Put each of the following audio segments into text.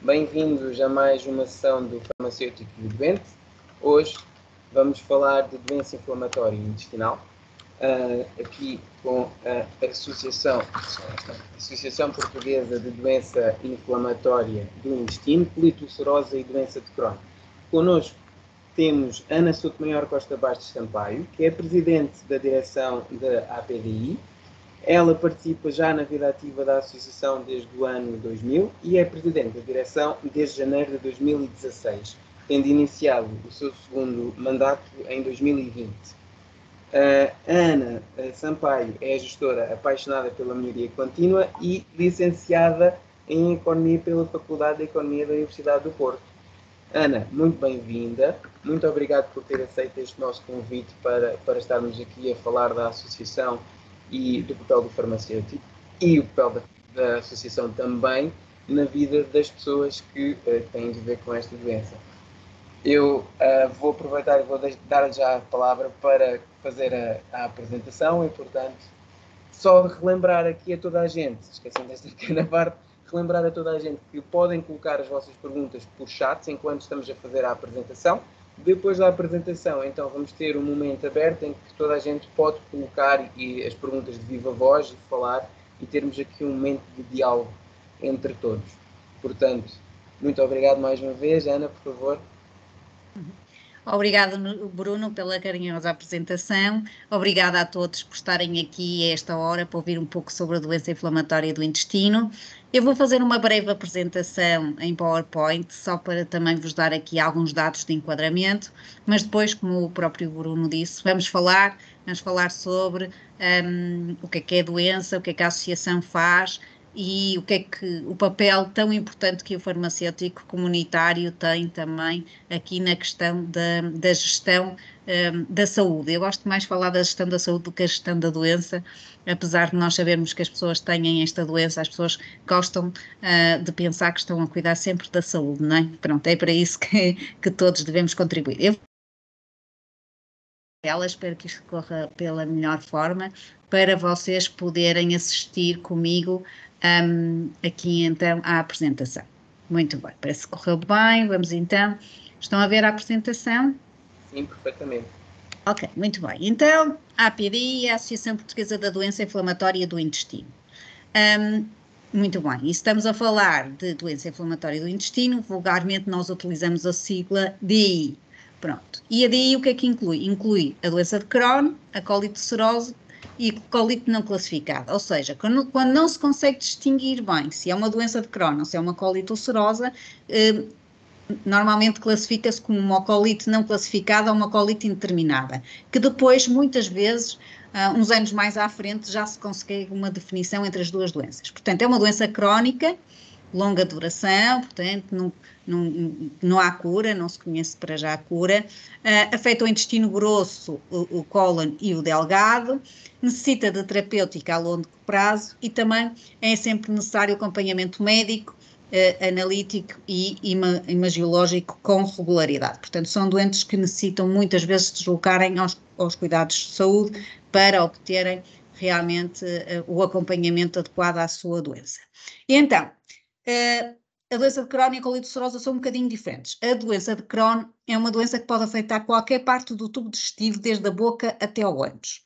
Bem-vindos a mais uma sessão do Farmacêutico e Doente. Hoje vamos falar de doença inflamatória intestinal, aqui com a Associação Portuguesa de Doença Inflamatória do Intestino, colite ulcerosa e doença de Crohn. Connosco temos Ana Sotomayor Costa Bastos Sampaio, que é presidente da direção da APDI. Ela participa já na vida ativa da associação desde o ano 2000 e é presidente da direção desde janeiro de 2016, tendo iniciado o seu segundo mandato em 2020. Ana Sampaio é gestora apaixonada pela melhoria contínua e licenciada em Economia pela Faculdade de Economia da Universidade do Porto. Ana, muito bem-vinda. Muito obrigado por ter aceito este nosso convite para estarmos aqui a falar da associação e do papel do farmacêutico e o papel da associação também na vida das pessoas que têm de ver com esta doença. Eu vou aproveitar e vou dar já a palavra para fazer a apresentação e, portanto, só relembrar aqui a toda a gente, esquecendo desta pequena parte, relembrar a toda a gente que podem colocar as vossas perguntas por chat enquanto estamos a fazer a apresentação. Depois da apresentação, então, vamos ter um momento aberto em que toda a gente pode colocar as perguntas de viva voz e falar e termos aqui um momento de diálogo entre todos. Portanto, muito obrigado mais uma vez. Ana, por favor. Obrigada, Bruno, pela carinhosa apresentação. Obrigada a todos por estarem aqui a esta hora para ouvir um pouco sobre a doença inflamatória do intestino. Eu vou fazer uma breve apresentação em PowerPoint, só para também vos dar aqui alguns dados de enquadramento, mas depois, como o próprio Bruno disse, vamos falar sobre o que é a doença, o que é que a associação faz e o que é que o papel tão importante que o farmacêutico comunitário tem também aqui na questão da gestão da saúde. Eu gosto mais de falar da gestão da saúde do que a gestão da doença, apesar de nós sabermos que as pessoas têm esta doença, as pessoas gostam de pensar que estão a cuidar sempre da saúde, não é? Pronto, é para isso que todos devemos contribuir. Espero que isto corra pela melhor forma, para vocês poderem assistir comigo aqui então à apresentação. Muito bem, parece que correu bem, vamos então. Estão a ver a apresentação? Sim, perfeitamente. Ok, muito bem. Então, a APDI é a Associação Portuguesa da Doença Inflamatória do Intestino. Muito bem, e estamos a falar de doença inflamatória do intestino, vulgarmente nós utilizamos a sigla DI. Pronto, e a DI o que é que inclui? Inclui a doença de Crohn, a colite ulcerosa e a colite não classificada, ou seja, quando não se consegue distinguir bem se é uma doença de Crohn ou se é uma colite ulcerosa, normalmente classifica-se como uma colite não classificada ou uma colite indeterminada, que depois, muitas vezes, uns anos mais à frente, já se consegue uma definição entre as duas doenças. Portanto, é uma doença crónica, longa duração, portanto, não há cura, não se conhece para já a cura, afeta o intestino grosso, o cólon e o delgado, necessita de terapêutica a longo prazo e também é sempre necessário acompanhamento médico, analítico e imagiológico com regularidade. Portanto, são doentes que necessitam muitas vezes deslocarem aos cuidados de saúde para obterem realmente o acompanhamento adequado à sua doença. E então, a doença de Crohn e a colite ulcerosa são um bocadinho diferentes. A doença de Crohn é uma doença que pode afetar qualquer parte do tubo digestivo, desde a boca até ao ânus.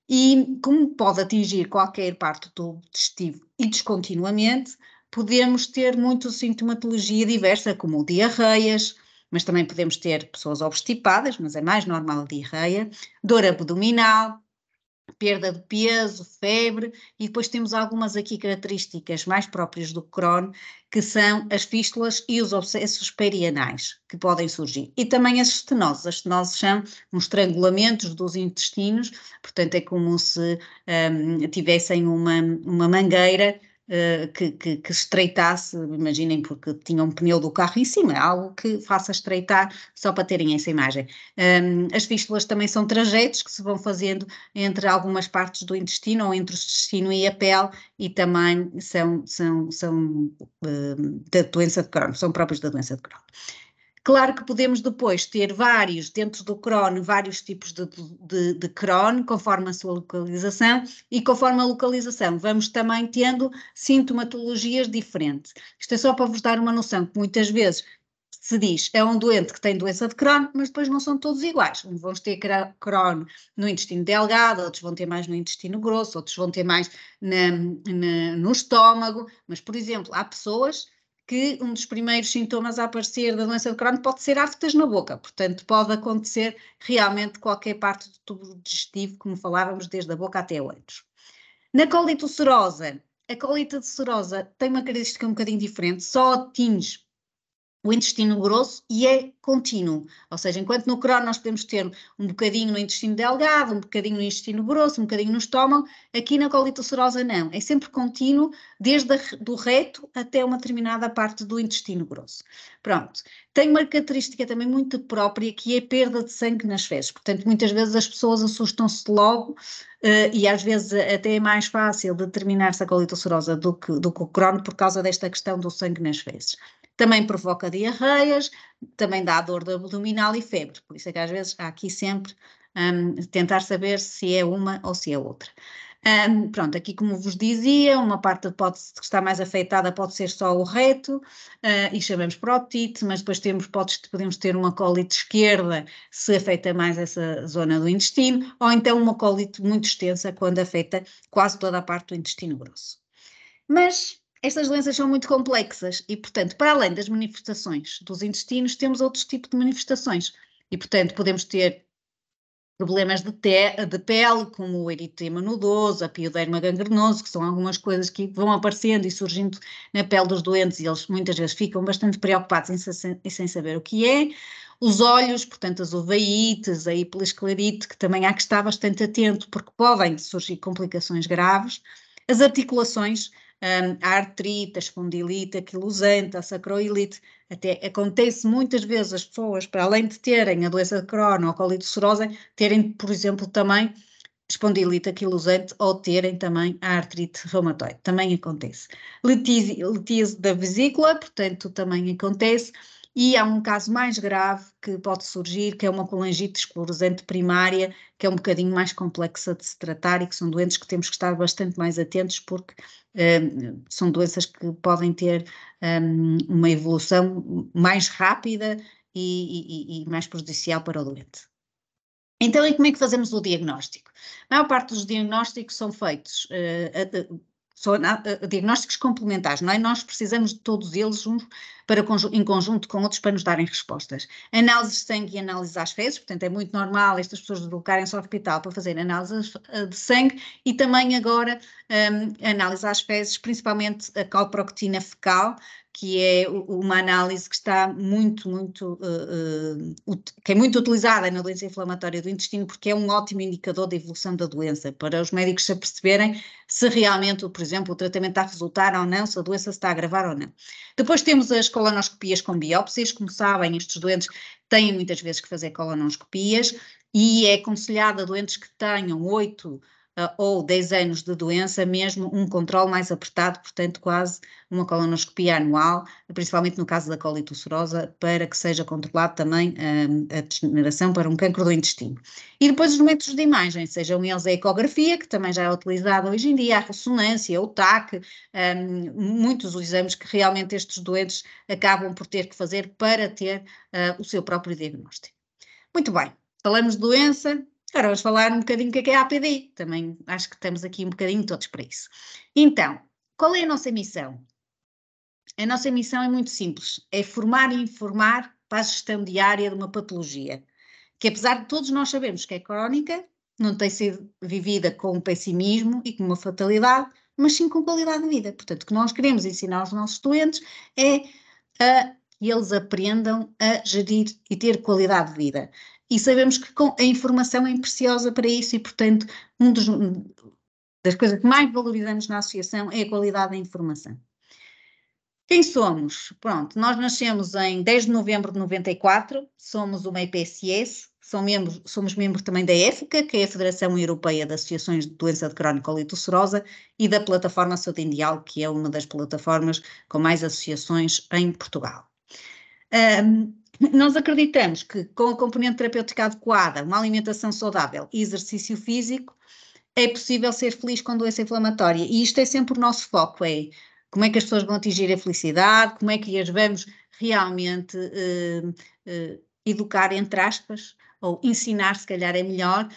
E como pode atingir qualquer parte do tubo digestivo e descontinuamente, podemos ter muita sintomatologia diversa, como diarreias, mas também podemos ter pessoas obstipadas, mas é mais normal a diarreia, dor abdominal, perda de peso, febre, e depois temos algumas aqui características mais próprias do Crohn, que são as fístulas e os abscessos perianais que podem surgir. E também as estenoses. As estenoses são uns estrangulamentos dos intestinos, portanto é como se tivessem uma mangueira que estreitasse, imaginem, porque tinha um pneu do carro em cima, algo que faça estreitar, só para terem essa imagem. As fístulas também são trajetos que se vão fazendo entre algumas partes do intestino ou entre o intestino e a pele, e também são da doença de Crohn, são próprios da doença de Crohn. Claro que podemos depois ter vários, dentro do Crohn, vários tipos de Crohn, conforme a sua localização, e conforme a localização vamos também tendo sintomatologias diferentes. Isto é só para vos dar uma noção, que muitas vezes se diz, é um doente que tem doença de Crohn, mas depois não são todos iguais. Uns vão ter Crohn no intestino delgado, outros vão ter mais no intestino grosso, outros vão ter mais no estômago, mas, por exemplo, há pessoas que um dos primeiros sintomas a aparecer da doença de Crohn pode ser aftas na boca, portanto pode acontecer realmente qualquer parte do tubo digestivo, como falávamos, desde a boca até olhos. Na colite ulcerosa, a colite ulcerosa tem uma característica um bocadinho diferente, só atinge o intestino grosso e é contínuo, ou seja, enquanto no Crohn nós podemos ter um bocadinho no intestino delgado, um bocadinho no intestino grosso, um bocadinho no estômago, aqui na colite ulcerosa não, é sempre contínuo, desde do reto até uma determinada parte do intestino grosso. Pronto, tem uma característica também muito própria que é a perda de sangue nas fezes, portanto muitas vezes as pessoas assustam-se logo e às vezes até é mais fácil determinar se a colite ulcerosa do que o Crohn por causa desta questão do sangue nas fezes. Também provoca diarreias, também dá dor abdominal e febre, por isso é que às vezes há aqui sempre tentar saber se é uma ou se é outra. Pronto, aqui como vos dizia, uma parte que está mais afetada pode ser só o reto, e chamamos proctite, mas depois podemos ter uma colite esquerda se afeta mais essa zona do intestino, ou então uma colite muito extensa quando afeta quase toda a parte do intestino grosso. Mas estas doenças são muito complexas e, portanto, para além das manifestações dos intestinos, temos outros tipos de manifestações. E, portanto, podemos ter problemas de pele, como o eritema nodoso, a pioderma gangrenoso, que são algumas coisas que vão aparecendo e surgindo na pele dos doentes e eles muitas vezes ficam bastante preocupados e sem saber o que é. Os olhos, portanto, as uveites, a hiperesclerite, que também há que estar bastante atento, porque podem surgir complicações graves. As articulações, a artrite, a espondilite, a quilosante, a sacroilite, até acontece muitas vezes as pessoas, para além de terem a doença de Crohn ou a colite ulcerosa, terem, por exemplo, também espondilite aquilosante ou terem também a artrite reumatoide, também acontece. Litíase da vesícula, portanto, também acontece. E há um caso mais grave que pode surgir, que é uma colangite esclerosante primária, que é um bocadinho mais complexa de se tratar e que são doentes que temos que estar bastante mais atentos porque são doenças que podem ter uma evolução mais rápida e mais prejudicial para o doente. Então, e como é que fazemos o diagnóstico? A maior parte dos diagnósticos são feitos são diagnósticos complementares, não é? Nós precisamos de todos eles em conjunto com outros para nos darem respostas. Análise de sangue e análise às fezes, portanto é muito normal estas pessoas deslocarem-se ao hospital para fazer análise de sangue e também agora análise às fezes, principalmente a calproctina fecal, que é uma análise que está que é muito utilizada na doença inflamatória do intestino, porque é um ótimo indicador da evolução da doença, para os médicos se perceberem se realmente, por exemplo, o tratamento está a resultar ou não, se a doença se está a agravar ou não. Depois temos as colonoscopias com biópsias, como sabem, estes doentes têm muitas vezes que fazer colonoscopias e é aconselhado a doentes que tenham 8 ou 10 anos de doença, mesmo um controle mais apertado, portanto quase uma colonoscopia anual, principalmente no caso da colite ulcerosa, para que seja controlado também a degeneração para um cancro do intestino. E depois os métodos de imagem, sejam eles a ecografia, que também já é utilizada hoje em dia, a ressonância, o TAC, muitos os exames que realmente estes doentes acabam por ter que fazer para ter o seu próprio diagnóstico. Muito bem, falamos de doença. Agora vamos falar um bocadinho do que é a APD, também acho que estamos aqui um bocadinho todos para isso. Então, qual é a nossa missão? A nossa missão é muito simples, é formar e informar para a gestão diária de uma patologia, que apesar de todos nós sabermos que é crónica, não tem sido vivida com pessimismo e com uma fatalidade, mas sim com qualidade de vida. Portanto, o que nós queremos ensinar aos nossos doentes é que eles aprendam a gerir e ter qualidade de vida. E sabemos que a informação é preciosa para isso e, portanto, das coisas que mais valorizamos na associação é a qualidade da informação. Quem somos? Pronto, nós nascemos em 10 de novembro de 94, somos uma EPSS, somos membros também da EFCA, que é a Federação Europeia de Associações de Doença de Crohn e Colite Ulcerosa, e da Plataforma Saúde Mundial, que é uma das plataformas com mais associações em Portugal. Nós acreditamos que com a componente terapêutica adequada, uma alimentação saudável e exercício físico, é possível ser feliz com doença inflamatória. E isto é sempre o nosso foco, é como é que as pessoas vão atingir a felicidade, como é que as vamos realmente educar, entre aspas, ou ensinar, se calhar é melhor,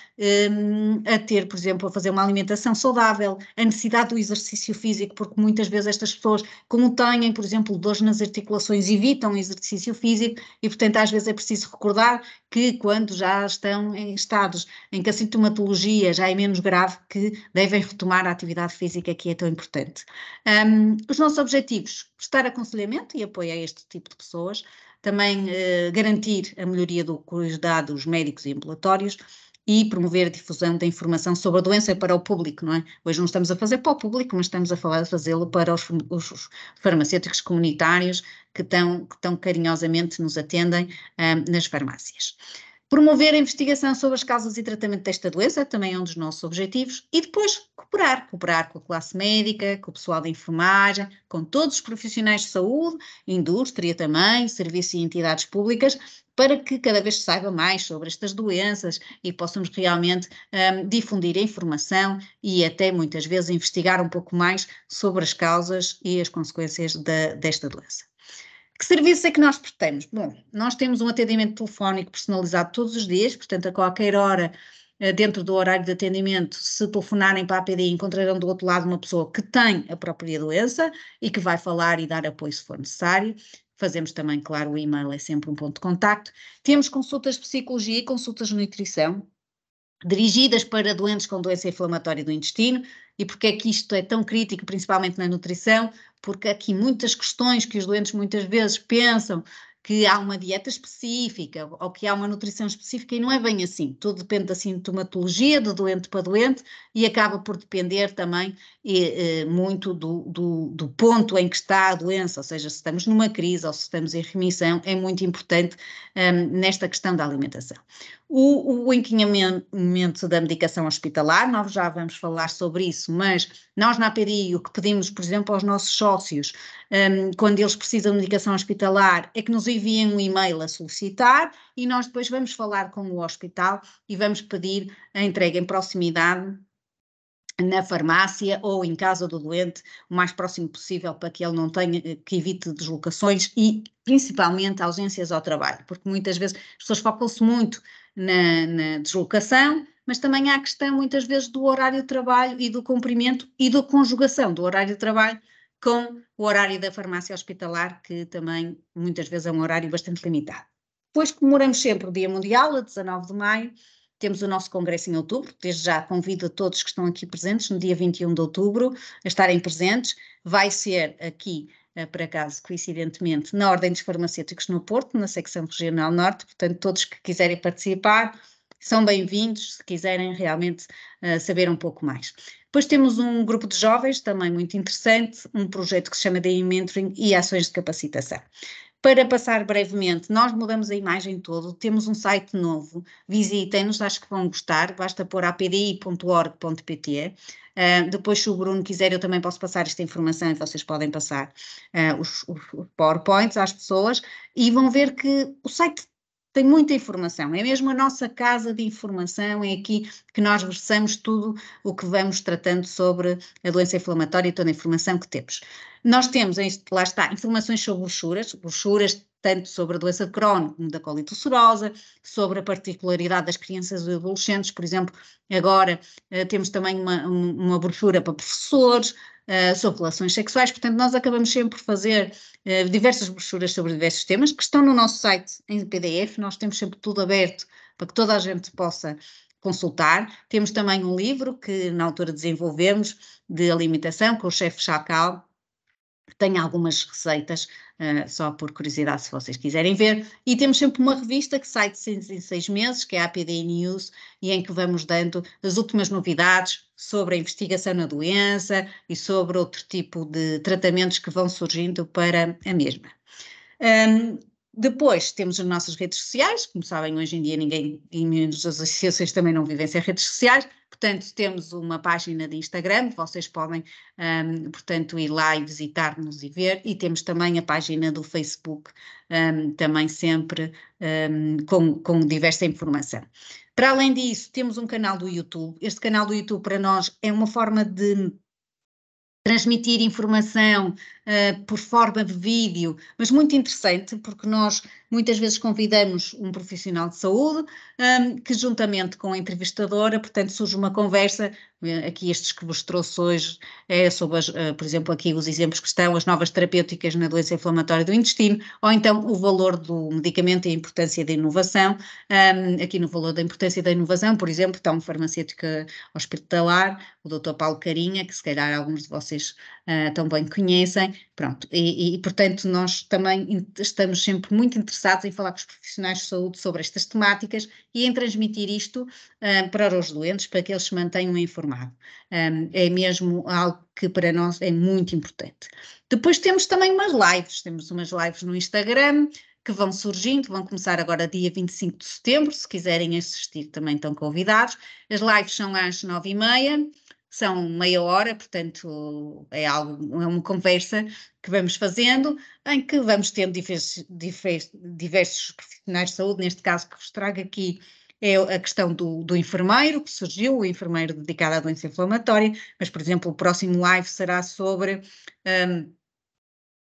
a ter, por exemplo, a fazer uma alimentação saudável, a necessidade do exercício físico, porque muitas vezes estas pessoas, como têm, por exemplo, dores nas articulações, evitam o exercício físico e, portanto, às vezes é preciso recordar que quando já estão em estados em que a sintomatologia já é menos grave, que devem retomar a atividade física, que é tão importante. Os nossos objetivos: prestar aconselhamento e apoio a este tipo de pessoas, também garantir a melhoria dos cuidados médicos e ambulatórios e promover a difusão da informação sobre a doença para o público, não é? Hoje não estamos a fazer para o público, mas estamos a fazê-lo para os farmacêuticos comunitários que tão carinhosamente nos atendem nas farmácias. Promover a investigação sobre as causas e tratamento desta doença também é um dos nossos objetivos. E depois cooperar com a classe médica, com o pessoal da enfermagem, com todos os profissionais de saúde, indústria também, serviços e entidades públicas, para que cada vez se saiba mais sobre estas doenças e possamos realmente difundir a informação e até muitas vezes investigar um pouco mais sobre as causas e as consequências desta doença. Que serviço é que nós prestamos? Bom, nós temos um atendimento telefónico personalizado todos os dias, portanto, a qualquer hora, dentro do horário de atendimento, se telefonarem para a APDI, encontrarão do outro lado uma pessoa que tem a própria doença e que vai falar e dar apoio se for necessário. Fazemos também, claro, o e-mail é sempre um ponto de contacto. Temos consultas de psicologia e consultas de nutrição, dirigidas para doentes com doença inflamatória do intestino. E porque é que isto é tão crítico, principalmente na nutrição? Porque aqui muitas questões que os doentes muitas vezes pensam que há uma dieta específica ou que há uma nutrição específica e não é bem assim. Tudo depende da sintomatologia de doente para doente e acaba por depender também muito do ponto em que está a doença, ou seja, se estamos numa crise ou se estamos em remissão, é muito importante nesta questão da alimentação. O encaminhamento da medicação hospitalar, nós já vamos falar sobre isso, mas nós na APDI o que pedimos, por exemplo, aos nossos sócios, quando eles precisam de medicação hospitalar, é que nos enviem um e-mail a solicitar e nós depois vamos falar com o hospital e vamos pedir a entrega em proximidade na farmácia ou em casa do doente, o mais próximo possível para que ele não tenha, que evite deslocações e principalmente ausências ao trabalho, porque muitas vezes as pessoas focam-se muito na deslocação, mas também há a questão muitas vezes do horário de trabalho e do cumprimento e da conjugação do horário de trabalho com o horário da farmácia hospitalar, que também muitas vezes é um horário bastante limitado. Depois comemoramos sempre o Dia Mundial, a 19 de maio, temos o nosso congresso em outubro, desde já convido a todos que estão aqui presentes no dia 21 de outubro a estarem presentes. Vai ser aqui, por acaso, coincidentemente, na Ordem dos Farmacêuticos no Porto, na secção regional norte, portanto todos que quiserem participar são bem-vindos, se quiserem realmente saber um pouco mais. Depois temos um grupo de jovens, também muito interessante, um projeto que se chama DI Mentoring e ações de capacitação. Para passar brevemente, nós mudamos a imagem toda, temos um site novo, visitem-nos, acho que vão gostar, basta pôr apdi.org.pt. Depois, se o Bruno quiser, eu também posso passar esta informação e vocês podem passar os PowerPoints às pessoas e vão ver que o site tem muita informação, é mesmo a nossa casa de informação, é aqui que nós versamos tudo o que vamos tratando sobre a doença inflamatória e toda a informação que temos. Nós temos, lá está, informações sobre brochuras tanto sobre a doença de Crohn como da colite ulcerosa, sobre a particularidade das crianças e adolescentes, por exemplo, agora temos também uma brochura para professores, sobre relações sexuais, portanto nós acabamos sempre por fazer diversas brochuras sobre diversos temas que estão no nosso site em PDF, nós temos sempre tudo aberto para que toda a gente possa consultar. Temos também um livro que na altura desenvolvemos de alimentação com o chefe Chacal, que tem algumas receitas, só por curiosidade se vocês quiserem ver, e temos sempre uma revista que sai de 6 em 6 meses, que é a APDI News, e em que vamos dando as últimas novidades sobre a investigação na doença e sobre outro tipo de tratamentos que vão surgindo para a mesma. Depois temos as nossas redes sociais, como sabem hoje em dia ninguém, e menos as associações também não vivem sem redes sociais, Portanto, temos uma página de Instagram, vocês podem, portanto, ir lá e visitar-nos e ver, e temos também a página do Facebook, também sempre com diversa informação. Para além disso, temos um canal do YouTube. Este canal do YouTube para nós é uma forma de transmitir informação por forma de vídeo, mas muito interessante, porque nós muitas vezes convidamos um profissional de saúde que juntamente com a entrevistadora, portanto surge uma conversa, aqui estes que vos trouxe hoje, sobre, por exemplo, aqui os exemplos que estão, as novas terapêuticas na doença inflamatória do intestino, ou então o valor do medicamento e a importância da inovação, aqui no valor da importância da inovação, por exemplo, está um farmacêutico hospitalar, o Dr. Paulo Carinha, que se calhar alguns de vocês também conhecem, pronto, e portanto nós também estamos sempre muito interessados em falar com os profissionais de saúde sobre estas temáticas e em transmitir isto para os doentes, para que eles se mantenham informados. É mesmo algo que para nós é muito importante. Depois temos também temos umas lives no Instagram, que vão surgindo, vão começar agora dia 25 de setembro, se quiserem assistir também estão convidados. As lives são às 9h30, são meia hora, portanto é uma conversa que vamos fazendo, em que vamos tendo diversos profissionais de saúde, neste caso que vos trago aqui é a questão do enfermeiro, que surgiu, o enfermeiro dedicado à doença inflamatória, mas, por exemplo, o próximo live será sobre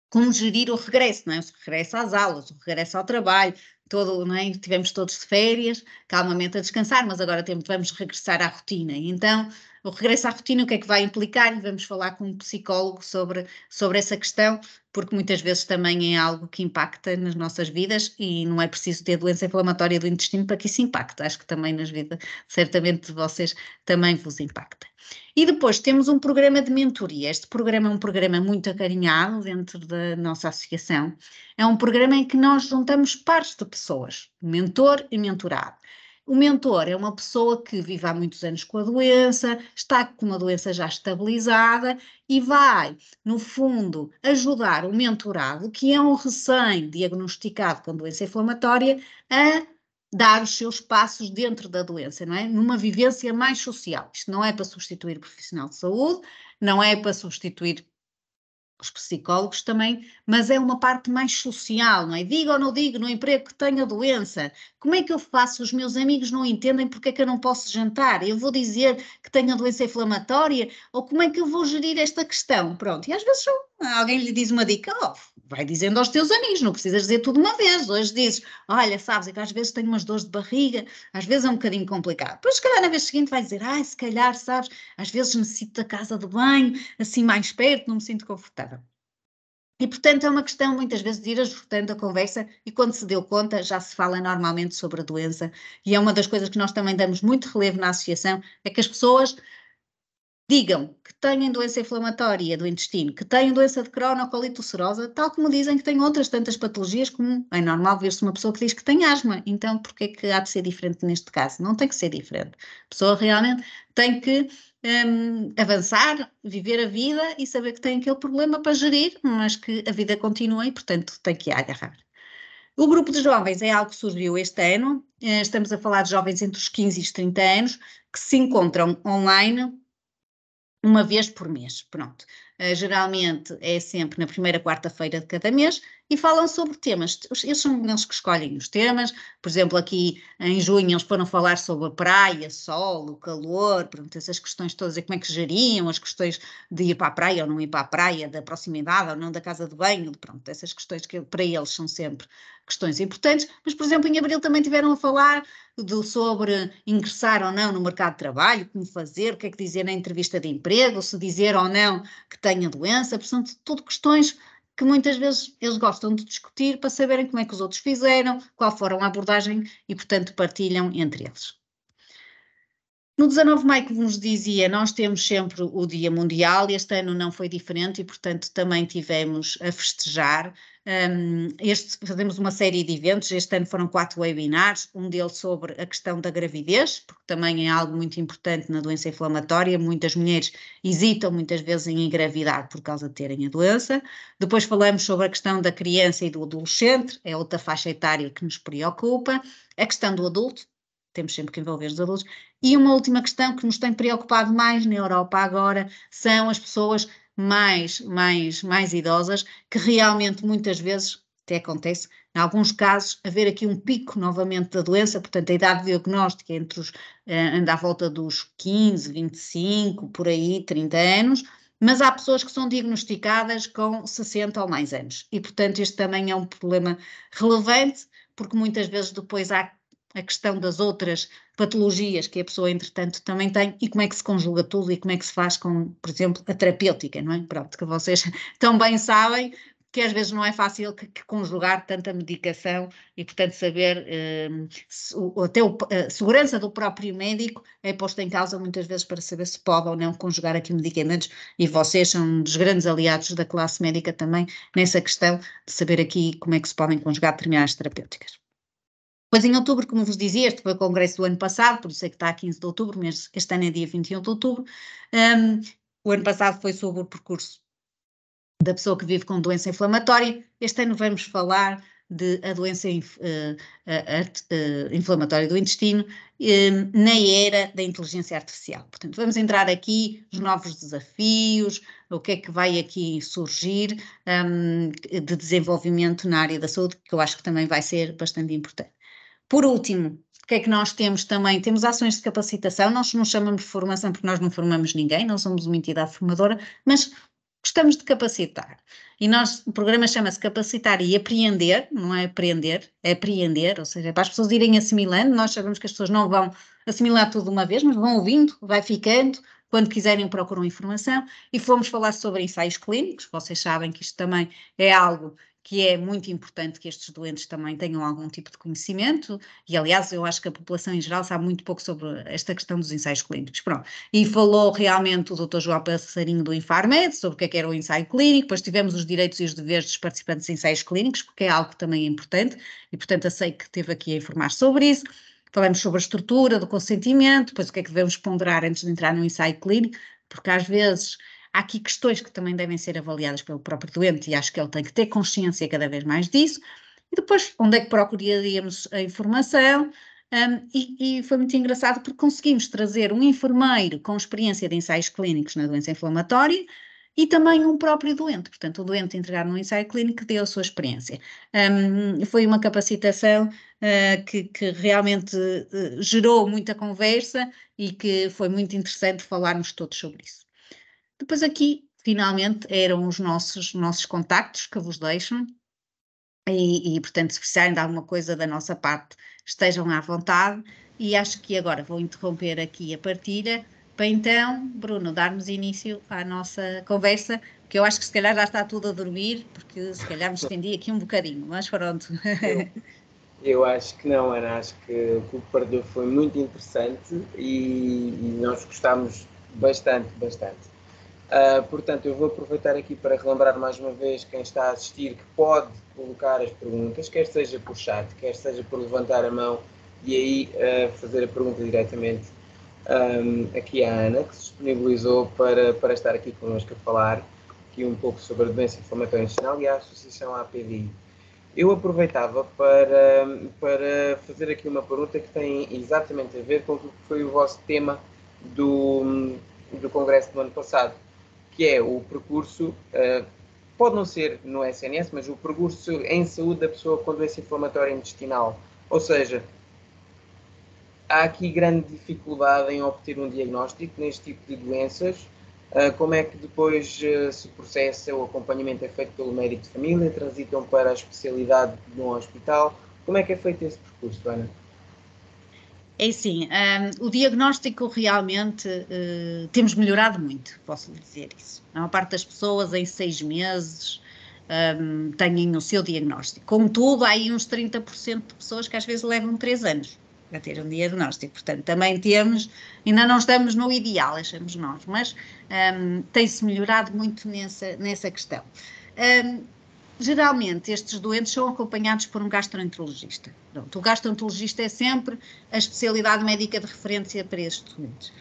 como gerir o regresso, não é? O regresso às aulas, o regresso ao trabalho, não é? Tivemos todos de férias, calmamente a descansar, mas agora vamos regressar à rotina. Então, o regresso à rotina, o que é que vai implicar? E vamos falar com um psicólogo sobre essa questão, porque muitas vezes também é algo que impacta nas nossas vidas e não é preciso ter doença inflamatória do intestino para que isso impacte. Acho que também nas vidas, certamente, de vocês também vos impacta. E depois temos um programa de mentoria. Este programa é um programa muito acarinhado dentro da nossa associação. É um programa em que nós juntamos pares de pessoas, mentor e mentorado. O mentor é uma pessoa que vive há muitos anos com a doença, está com uma doença já estabilizada e vai, no fundo, ajudar o mentorado, que é um recém-diagnosticado com doença inflamatória, a dar os seus passos dentro da doença, não é? Numa vivência mais social. Isto não é para substituir o profissional de saúde, não é para substituir os psicólogos também, mas é uma parte mais social, não é? Digo ou não digo no emprego que tenho a doença, como é que eu faço? Os meus amigos não entendem porque é que eu não posso jantar, eu vou dizer que tenho a doença inflamatória, ou como é que eu vou gerir esta questão? Pronto, e às vezes alguém lhe diz uma dica, vai dizendo aos teus amigos, não precisas dizer tudo uma vez, hoje dizes, olha, sabes, é que às vezes tenho umas dores de barriga, às vezes é um bocadinho complicado, depois se calhar na vez seguinte vai dizer, se calhar, sabes, às vezes necessito da casa de banho, assim mais perto, não me sinto confortável. E, portanto, é uma questão, muitas vezes, de ir ajustando a conversa e, quando se deu conta, já se fala normalmente sobre a doença. E é uma das coisas que nós também damos muito relevo na associação, é que as pessoas digam que têm doença inflamatória do intestino, que têm doença de Crohn ou colite ulcerosa, tal como dizem que têm outras tantas patologias, como é normal ver-se uma pessoa que diz que tem asma. Então, porquê é que há de ser diferente neste caso? Não tem que ser diferente. A pessoa realmente tem que avançar, viver a vida e saber que tem aquele problema para gerir, mas que a vida continua e, portanto, tem que agarrar. O grupo de jovens é algo que surgiu este ano, estamos a falar de jovens entre os 15 e os 30 anos, que se encontram online uma vez por mês, pronto. Geralmente é sempre na primeira quarta-feira de cada mês e falam sobre temas. Eles são eles que escolhem os temas. Por exemplo, aqui em junho eles foram falar sobre a praia, sol, o calor, pronto, essas questões todas, e como é que geriam as questões de ir para a praia ou não ir para a praia, da proximidade ou não da casa de banho, pronto, essas questões que para eles são sempre questões importantes. Mas, por exemplo, em abril também tiveram a falar sobre ingressar ou não no mercado de trabalho, como fazer, o que é que dizer na entrevista de emprego, se dizer ou não que tenha doença, portanto, tudo questões que muitas vezes eles gostam de discutir para saberem como é que os outros fizeram, qual foram a abordagem e, portanto, partilham entre eles. No 19 de maio, como vos dizia, nós temos sempre o Dia Mundial, este ano não foi diferente e, portanto, também tivemos a festejar. Fazemos uma série de eventos, este ano foram 4 webinars, um deles sobre a questão da gravidez, porque também é algo muito importante na doença inflamatória, muitas mulheres hesitam muitas vezes em engravidar por causa de terem a doença. Depois falamos sobre a questão da criança e do adolescente, é outra faixa etária que nos preocupa, a questão do adulto, temos sempre que envolver os adultos. E uma última questão que nos tem preocupado mais na Europa agora são as pessoas mais idosas, que realmente muitas vezes, até acontece, em alguns casos, haver aqui um pico novamente da doença, portanto a idade diagnóstica anda à volta dos 15, 25, por aí, 30 anos, mas há pessoas que são diagnosticadas com 60 ou mais anos, e portanto este também é um problema relevante, porque muitas vezes depois há a questão das outras patologias que a pessoa, entretanto, também tem, e como é que se conjuga tudo e como é que se faz com, por exemplo, a terapêutica, não é? Pronto, que vocês tão bem sabem que às vezes não é fácil que conjugar tanta medicação e, portanto, saber até a segurança do próprio médico é posta em causa muitas vezes para saber se pode ou não conjugar aqui medicamentos, e vocês são um dos grandes aliados da classe médica também nessa questão de saber aqui como é que se podem conjugar determinadas terapêuticas. Depois, em outubro, como vos dizia, este foi o congresso do ano passado, por isso é que está a 15 de outubro, mas este ano é dia 21 de outubro. O ano passado foi sobre o percurso da pessoa que vive com doença inflamatória. Este ano vamos falar a doença inflamatória do intestino na era da inteligência artificial. Portanto, vamos entrar aqui nos novos desafios, o que é que vai aqui surgir de desenvolvimento na área da saúde, que eu acho que também vai ser bastante importante. Por último, o que é que nós temos também? Temos ações de capacitação. Nós não chamamos de formação porque nós não formamos ninguém, não somos uma entidade formadora, mas gostamos de capacitar. E o programa chama-se Capacitar e Apreender, não é aprender, é apreender, ou seja, é para as pessoas irem assimilando. Nós sabemos que as pessoas não vão assimilar tudo de uma vez, mas vão ouvindo, vai ficando, quando quiserem procuram informação. E fomos falar sobre ensaios clínicos. Vocês sabem que isto também é algo que é muito importante que estes doentes também tenham algum tipo de conhecimento, e aliás eu acho que a população em geral sabe muito pouco sobre esta questão dos ensaios clínicos. Pronto. E falou realmente o Dr. João Passarinho do Infarmed sobre o que era o ensaio clínico. Depois tivemos os direitos e os deveres dos participantes de ensaios clínicos, porque é algo que também é importante, e portanto eu sei que esteve aqui a informar sobre isso. Falamos sobre a estrutura do consentimento, depois o que é que devemos ponderar antes de entrar no ensaio clínico, porque às vezes há aqui questões que também devem ser avaliadas pelo próprio doente, e acho que ele tem que ter consciência cada vez mais disso. E depois, onde é que procuraríamos a informação? E foi muito engraçado porque conseguimos trazer um enfermeiro com experiência de ensaios clínicos na doença inflamatória e também um próprio doente. Portanto, o doente entregar num ensaio clínico deu a sua experiência. Foi uma capacitação que realmente gerou muita conversa e que foi muito interessante falarmos todos sobre isso. Depois aqui, finalmente, eram os nossos contactos que vos deixam e, portanto, se precisarem de alguma coisa da nossa parte, estejam à vontade, e acho que agora vou interromper aqui a partilha para então, Bruno, darmos início à nossa conversa, que eu acho que se calhar já está tudo a dormir, porque se calhar me estendi aqui um bocadinho, mas pronto. Eu acho que não, Ana, acho que o que perdeu foi muito interessante e nós gostámos bastante. Portanto, eu vou aproveitar aqui para relembrar mais uma vez quem está a assistir que pode colocar as perguntas, quer seja por chat, quer seja por levantar a mão e aí fazer a pergunta diretamente aqui à Ana, que se disponibilizou para estar aqui connosco a falar aqui um pouco sobre a doença inflamatória intestinal e a associação à APDI. Eu aproveitava para fazer aqui uma pergunta que tem exatamente a ver com o que foi o vosso tema do congresso do ano passado, que é o percurso, pode não ser no SNS, mas o percurso em saúde da pessoa com doença inflamatória intestinal. Ou seja, há aqui grande dificuldade em obter um diagnóstico neste tipo de doenças. Como é que depois se processa, o acompanhamento é feito pelo médico de família, transitam para a especialidade num hospital? Como é que é feito esse percurso, Ana? É assim, o diagnóstico realmente temos melhorado muito, posso lhe dizer isso. A maior parte das pessoas em 6 meses têm o seu diagnóstico. Contudo, há aí uns 30% de pessoas que às vezes levam 3 anos a ter um diagnóstico. Portanto, também temos, ainda não estamos no ideal, achamos nós, mas tem-se melhorado muito nessa questão. Geralmente, estes doentes são acompanhados por um gastroenterologista. Pronto, o gastroenterologista é sempre a especialidade médica de referência para estes doentes.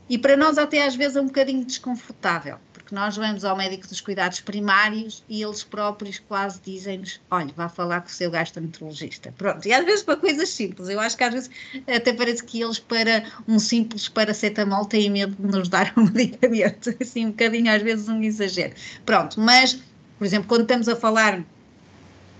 E para nós até às vezes é um bocadinho desconfortável, porque porque nós vamos ao médico dos cuidados primários e eles próprios quase dizem-nos, olha, vá falar com o seu gastroenterologista. Pronto, e às vezes para coisas simples, eu acho que às vezes até parece que eles para um simples paracetamol têm medo de nos dar um medicamento, assim um bocadinho às vezes um exagero. Pronto, mas, por exemplo, quando estamos a falar,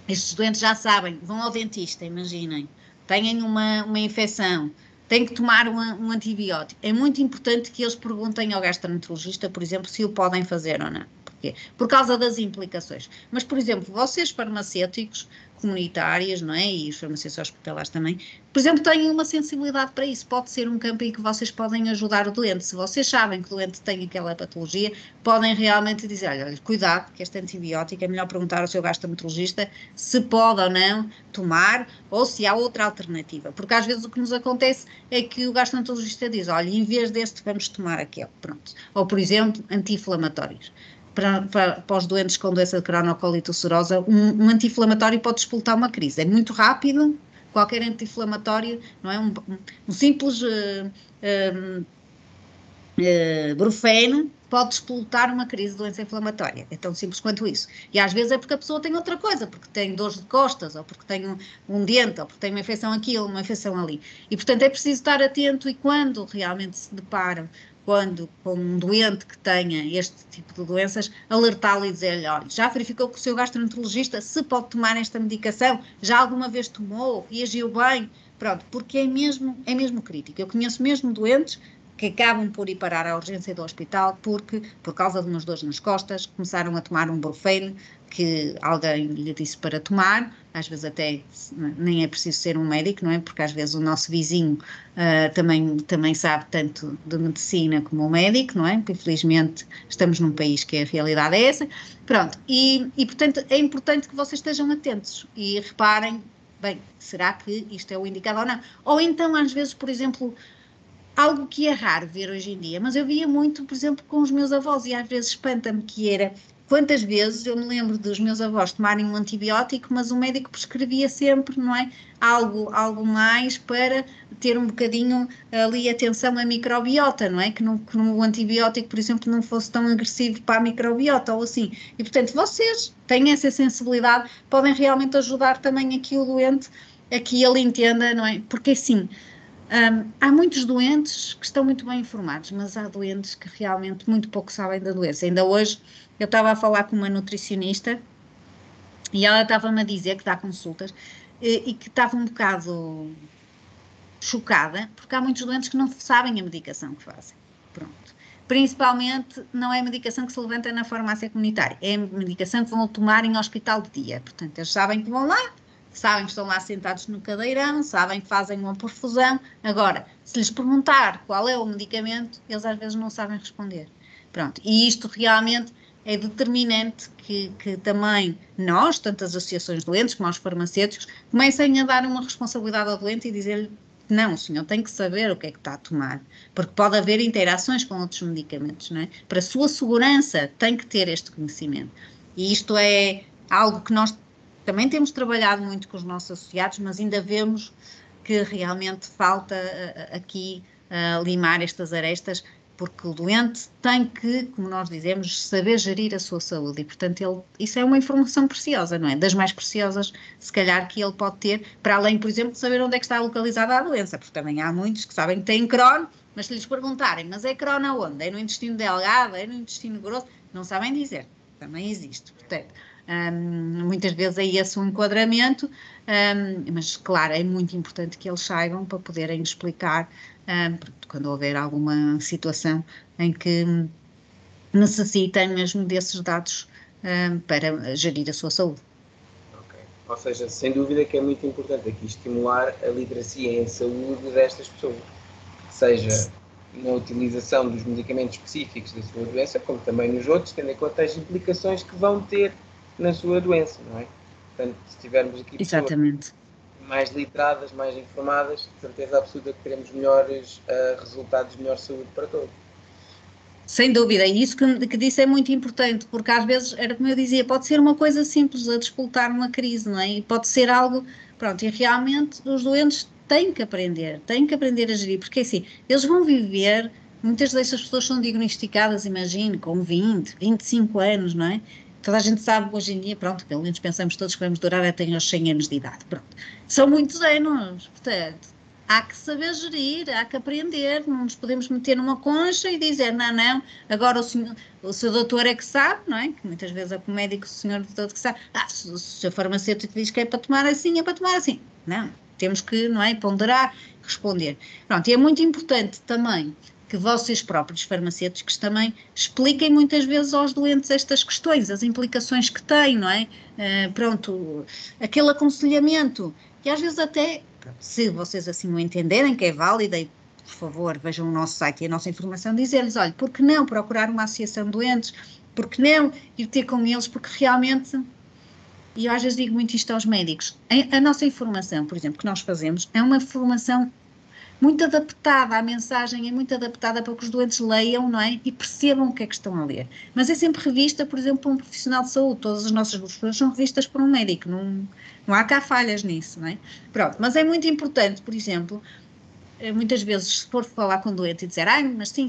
estes doentes já sabem, vão ao dentista, imaginem, têm uma infecção, têm que tomar um antibiótico. É muito importante que eles perguntem ao gastroenterologista, por exemplo, se o podem fazer ou não. Porquê? Por causa das implicações. Mas, por exemplo, vocês farmacêuticos comunitários, não é? E os farmacêuticos hospitalares também, por exemplo, têm uma sensibilidade para isso. Pode ser um campo em que vocês podem ajudar o doente. Se vocês sabem que o doente tem aquela patologia, podem realmente dizer, olha, cuidado, que este antibiótico é melhor perguntar ao seu gastroenterologista se pode ou não tomar, ou se há outra alternativa. Porque às vezes o que nos acontece é que o gastroenterologista diz, olha, em vez deste vamos tomar aquele, pronto. Ou, por exemplo, anti-inflamatórios. Para os doentes com doença de cronocolite ulcerosa, um anti-inflamatório pode despoltar uma crise. É muito rápido, qualquer anti-inflamatório, não é? Um simples brufeno pode despoltar uma crise de doença inflamatória. É tão simples quanto isso. E às vezes é porque a pessoa tem outra coisa, porque tem dores de costas, ou porque tem um dente, ou porque tem uma infecção aqui, ou uma infecção ali. E, portanto, é preciso estar atento e quando realmente se deparam com um doente que tenha este tipo de doenças, alertá-lo e dizer-lhe, olha, já verificou com o seu gastroenterologista se pode tomar esta medicação? Já alguma vez tomou? Reagiu bem? Pronto, porque é mesmo crítico. Eu conheço mesmo doentes que acabam por ir parar à urgência do hospital porque, por causa de umas dores nas costas, começaram a tomar um brufeno que alguém lhe disse para tomar, às vezes até nem é preciso ser um médico, não é? Porque às vezes o nosso vizinho também sabe tanto de medicina como o médico, não é? Porque infelizmente estamos num país que a realidade é essa. Pronto, e portanto é importante que vocês estejam atentos e reparem, bem, será que isto é o indicado ou não? Ou então às vezes, por exemplo, algo que é raro ver hoje em dia, mas eu via muito, por exemplo, com os meus avós e às vezes espanta-me que era, quantas vezes eu me lembro dos meus avós tomarem um antibiótico, mas o médico prescrevia sempre, não é, algo mais para ter um bocadinho ali atenção à microbiota, não é, que o antibiótico, por exemplo, não fosse tão agressivo para a microbiota ou assim, e portanto vocês têm essa sensibilidade, podem realmente ajudar também aqui o doente, a que ele entenda, não é, porque assim, há muitos doentes que estão muito bem informados, mas há doentes que realmente muito pouco sabem da doença. Ainda hoje eu estava a falar com uma nutricionista e ela estava-me a dizer que dá consultas e que estava um bocado chocada, porque há muitos doentes que não sabem a medicação que fazem. Pronto. Principalmente não é a medicação que se levanta na farmácia comunitária, é a medicação que vão tomar em hospital de dia. Portanto, eles sabem que vão lá, sabem que estão lá sentados no cadeirão, sabem que fazem uma perfusão. Agora, se lhes perguntar qual é o medicamento, eles às vezes não sabem responder. Pronto, e isto realmente é determinante que também nós, tanto as associações de doentes como os farmacêuticos, comecem a dar uma responsabilidade ao doente e dizer-lhe não, o senhor tem que saber o que é que está a tomar, porque pode haver interações com outros medicamentos, não é? Para a sua segurança tem que ter este conhecimento. E isto é algo que nós também temos trabalhado muito com os nossos associados, mas ainda vemos que realmente falta aqui limar estas arestas, porque o doente tem que, como nós dizemos, saber gerir a sua saúde e, portanto, isso é uma informação preciosa, não é? Das mais preciosas, se calhar, que ele pode ter, para além, por exemplo, de saber onde é que está localizada a doença, porque também há muitos que sabem que têm Crohn, mas se lhes perguntarem, mas é Crohn aonde? É no intestino delgado? É no intestino grosso? Não sabem dizer, também existe, portanto... muitas vezes é esse o enquadramento, mas claro, é muito importante que eles saibam para poderem explicar quando houver alguma situação em que necessitem mesmo desses dados para gerir a sua saúde. Okay. Ou seja, sem dúvida que é muito importante aqui estimular a literacia em saúde destas pessoas, seja na utilização dos medicamentos específicos da sua doença, como também nos outros, tendo em conta as implicações que vão ter na sua doença, não é? Portanto, se tivermos aqui pessoas mais literadas, mais informadas, de certeza absoluta que teremos melhores resultados, melhor saúde para todos. Sem dúvida, e isso que disse é muito importante, porque às vezes, era como eu dizia, pode ser uma coisa simples a despoltar uma crise, não é? E pode ser algo, pronto, e realmente os doentes têm que aprender a gerir, porque assim, eles vão viver muitas dessas pessoas são diagnosticadas, imagino, com 20, 25 anos, não é? Toda a gente sabe hoje em dia, pronto, pelo menos pensamos todos que vamos durar até aos 100 anos de idade, pronto. São muitos anos, portanto, há que saber gerir, há que aprender, não nos podemos meter numa concha e dizer, não, agora o seu doutor é que sabe, não é? Que muitas vezes é com o médico, o senhor doutor que sabe, se o seu farmacêutico diz que é para tomar assim, é para tomar assim. Não, temos que, não é, ponderar, responder. Pronto, e é muito importante também que vocês próprios farmacêuticos também expliquem muitas vezes aos doentes estas questões, as implicações que têm, não é? Pronto, aquele aconselhamento, que às vezes até, se vocês assim o entenderem, que é válida, e por favor vejam o nosso site e a nossa informação, dizer-lhes, olha, por que não procurar uma associação de doentes, por que não ir ter com eles, porque realmente, e eu às vezes digo muito isto aos médicos, a nossa informação, por exemplo, que nós fazemos, é uma formação muito adaptada, a mensagem é muito adaptada para que os doentes leiam, não é? E percebam o que é que estão a ler. Mas é sempre revista, por exemplo, por um profissional de saúde. Todas as nossas brochuras são revistas por um médico. Não há cá falhas nisso, não é? Pronto, mas é muito importante, por exemplo, muitas vezes, se for falar com o doente e dizer, mas sim,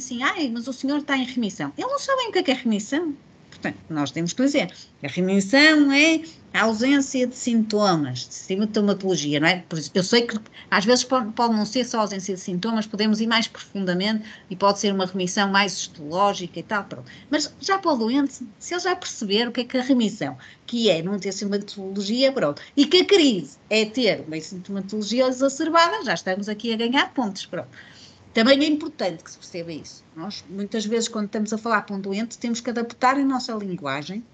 mas o senhor está em remissão. Eles não sabem o que é remissão. Portanto, nós temos que dizer, a remissão é a ausência de sintomas, de sintomatologia, não é? Por isso, eu sei que às vezes pode não ser só a ausência de sintomas, podemos ir mais profundamente e pode ser uma remissão mais histológica e tal, pronto. Mas já para o doente, se ele já perceber o que é a remissão, que é não ter sintomatologia, pronto, e que a crise é ter uma sintomatologia exacerbada, já estamos aqui a ganhar pontos, pronto. Também é importante que se perceba isso. Nós, muitas vezes, quando estamos a falar para um doente, temos que adaptar a nossa linguagem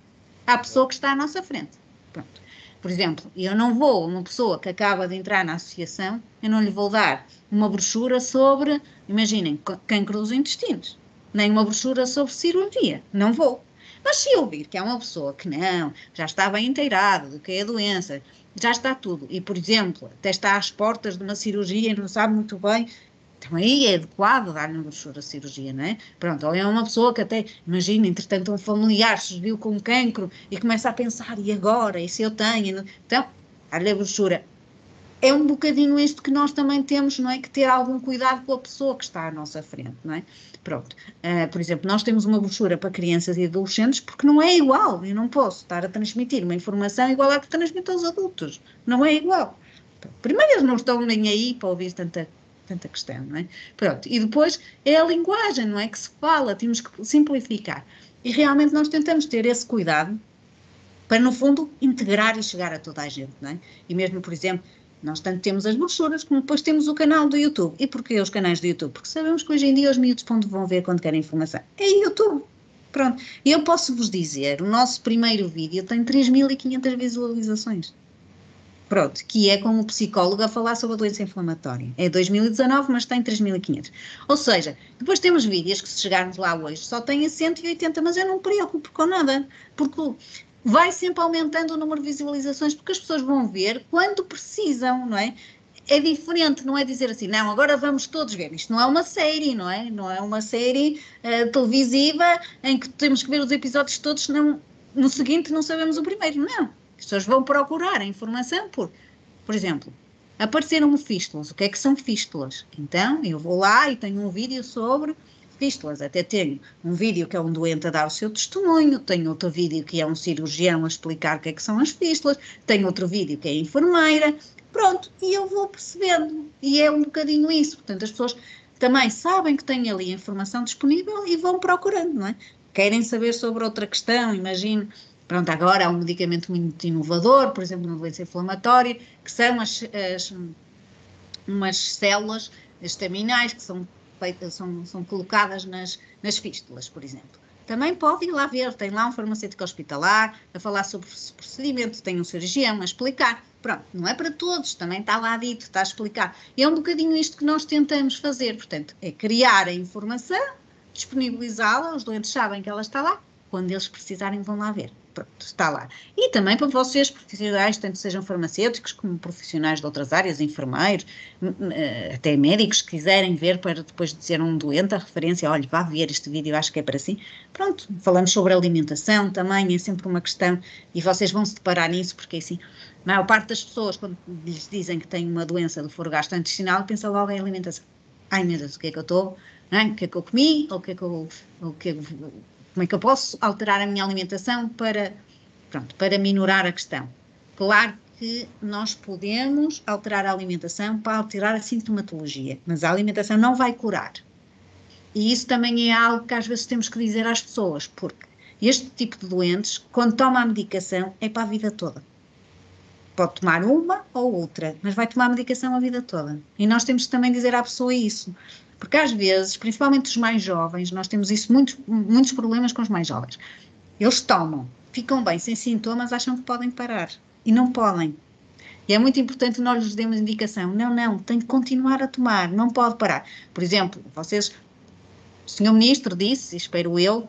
à pessoa que está à nossa frente. Pronto. Por exemplo, eu não vou, uma pessoa que acaba de entrar na associação, eu não lhe vou dar uma brochura sobre, imaginem, cancro dos intestinos, nem uma brochura sobre cirurgia. Não vou. Mas se eu vir que é uma pessoa que não, já está bem inteirado do que é a doença, já está tudo, e, por exemplo, até está às portas de uma cirurgia e não sabe muito bem, então aí é adequado dar-lhe uma brochura de cirurgia, não é? Pronto, ou é uma pessoa que até, imagina, entretanto um familiar se viu com cancro e começa a pensar, e agora? E se eu tenho? Então, dar-lhe a brochura. É um bocadinho isto que nós também temos, não é? Que ter algum cuidado com a pessoa que está à nossa frente, não é? Pronto. Por exemplo, nós temos uma brochura para crianças e adolescentes porque não é igual. Eu não posso estar a transmitir uma informação igual à que transmito aos adultos. Não é igual. Primeiro, eles não estão nem aí para ouvir tanta questão, não é? Pronto, e depois é a linguagem, não é? Que se fala, temos que simplificar. E realmente nós tentamos ter esse cuidado para, no fundo, integrar e chegar a toda a gente, não é? E mesmo, por exemplo, nós tanto temos as brochuras, como depois temos o canal do YouTube. E porquê os canais do YouTube? Porque sabemos que hoje em dia os miúdos para onde vão ver quando querem informação? É YouTube. Pronto. E eu posso vos dizer, o nosso primeiro vídeo tem 3.500 visualizações. Pronto, que é com o psicólogo a falar sobre a doença inflamatória. É 2019, mas tem 3.500. Ou seja, depois temos vídeos que se chegarmos lá hoje só têm 180, mas eu não me preocupo com nada, porque vai sempre aumentando o número de visualizações, porque as pessoas vão ver quando precisam, não é? É diferente, não é dizer assim, não, agora vamos todos ver. Isto não é uma série, não é? Não é uma série televisiva em que temos que ver os episódios todos, senão no seguinte não sabemos o primeiro. Não. As pessoas vão procurar a informação por exemplo, apareceram-me fístulas. O que é que são fístulas? Então, eu vou lá e tenho um vídeo sobre fístulas. Até tenho um vídeo que é um doente a dar o seu testemunho, tenho outro vídeo que é um cirurgião a explicar o que é que são as fístulas, tenho outro vídeo que é a enfermeira. Pronto, e eu vou percebendo. E é um bocadinho isso. Portanto, as pessoas também sabem que têm ali a informação disponível e vão procurando, não é? Querem saber sobre outra questão, imagino. Pronto, agora há um medicamento muito inovador, por exemplo, na doença inflamatória, que são umas células estaminais que são colocadas nas fístulas, por exemplo. Também pode ir lá ver, tem lá um farmacêutico hospitalar a falar sobre esse procedimento, tem um cirurgião a explicar. Pronto, não é para todos, também está lá dito, está a explicar. É um bocadinho isto que nós tentamos fazer, portanto, é criar a informação, disponibilizá-la, os doentes sabem que ela está lá, quando eles precisarem vão lá ver. Pronto, está lá. E também para vocês, profissionais, tanto sejam farmacêuticos como profissionais de outras áreas, enfermeiros, até médicos, que quiserem ver para depois dizer a um doente a referência, olha, vá ver este vídeo, acho que é para si. Pronto, falamos sobre alimentação também, é sempre uma questão, e vocês vão se deparar nisso, porque assim, a maior parte das pessoas, quando lhes dizem que têm uma doença do foro gastrointestinal, pensa logo em alimentação. Ai meu Deus, o que é que eu estou não é? O que é que eu comi, ou como é que eu posso alterar a minha alimentação para minorar a questão. Claro que nós podemos alterar a alimentação para alterar a sintomatologia, mas a alimentação não vai curar. E isso também é algo que às vezes temos que dizer às pessoas, porque este tipo de doentes, quando toma a medicação, é para a vida toda. Pode tomar uma ou outra, mas vai tomar a medicação a vida toda. E nós temos que também dizer à pessoa isso. Porque às vezes, principalmente os mais jovens, nós temos isso, muitos problemas com os mais jovens. Eles tomam, ficam bem, sem sintomas, acham que podem parar. E não podem. E é muito importante que nós lhes demos indicação. Não, tem que continuar a tomar, não pode parar. Por exemplo, o Sr. Ministro disse, espero eu,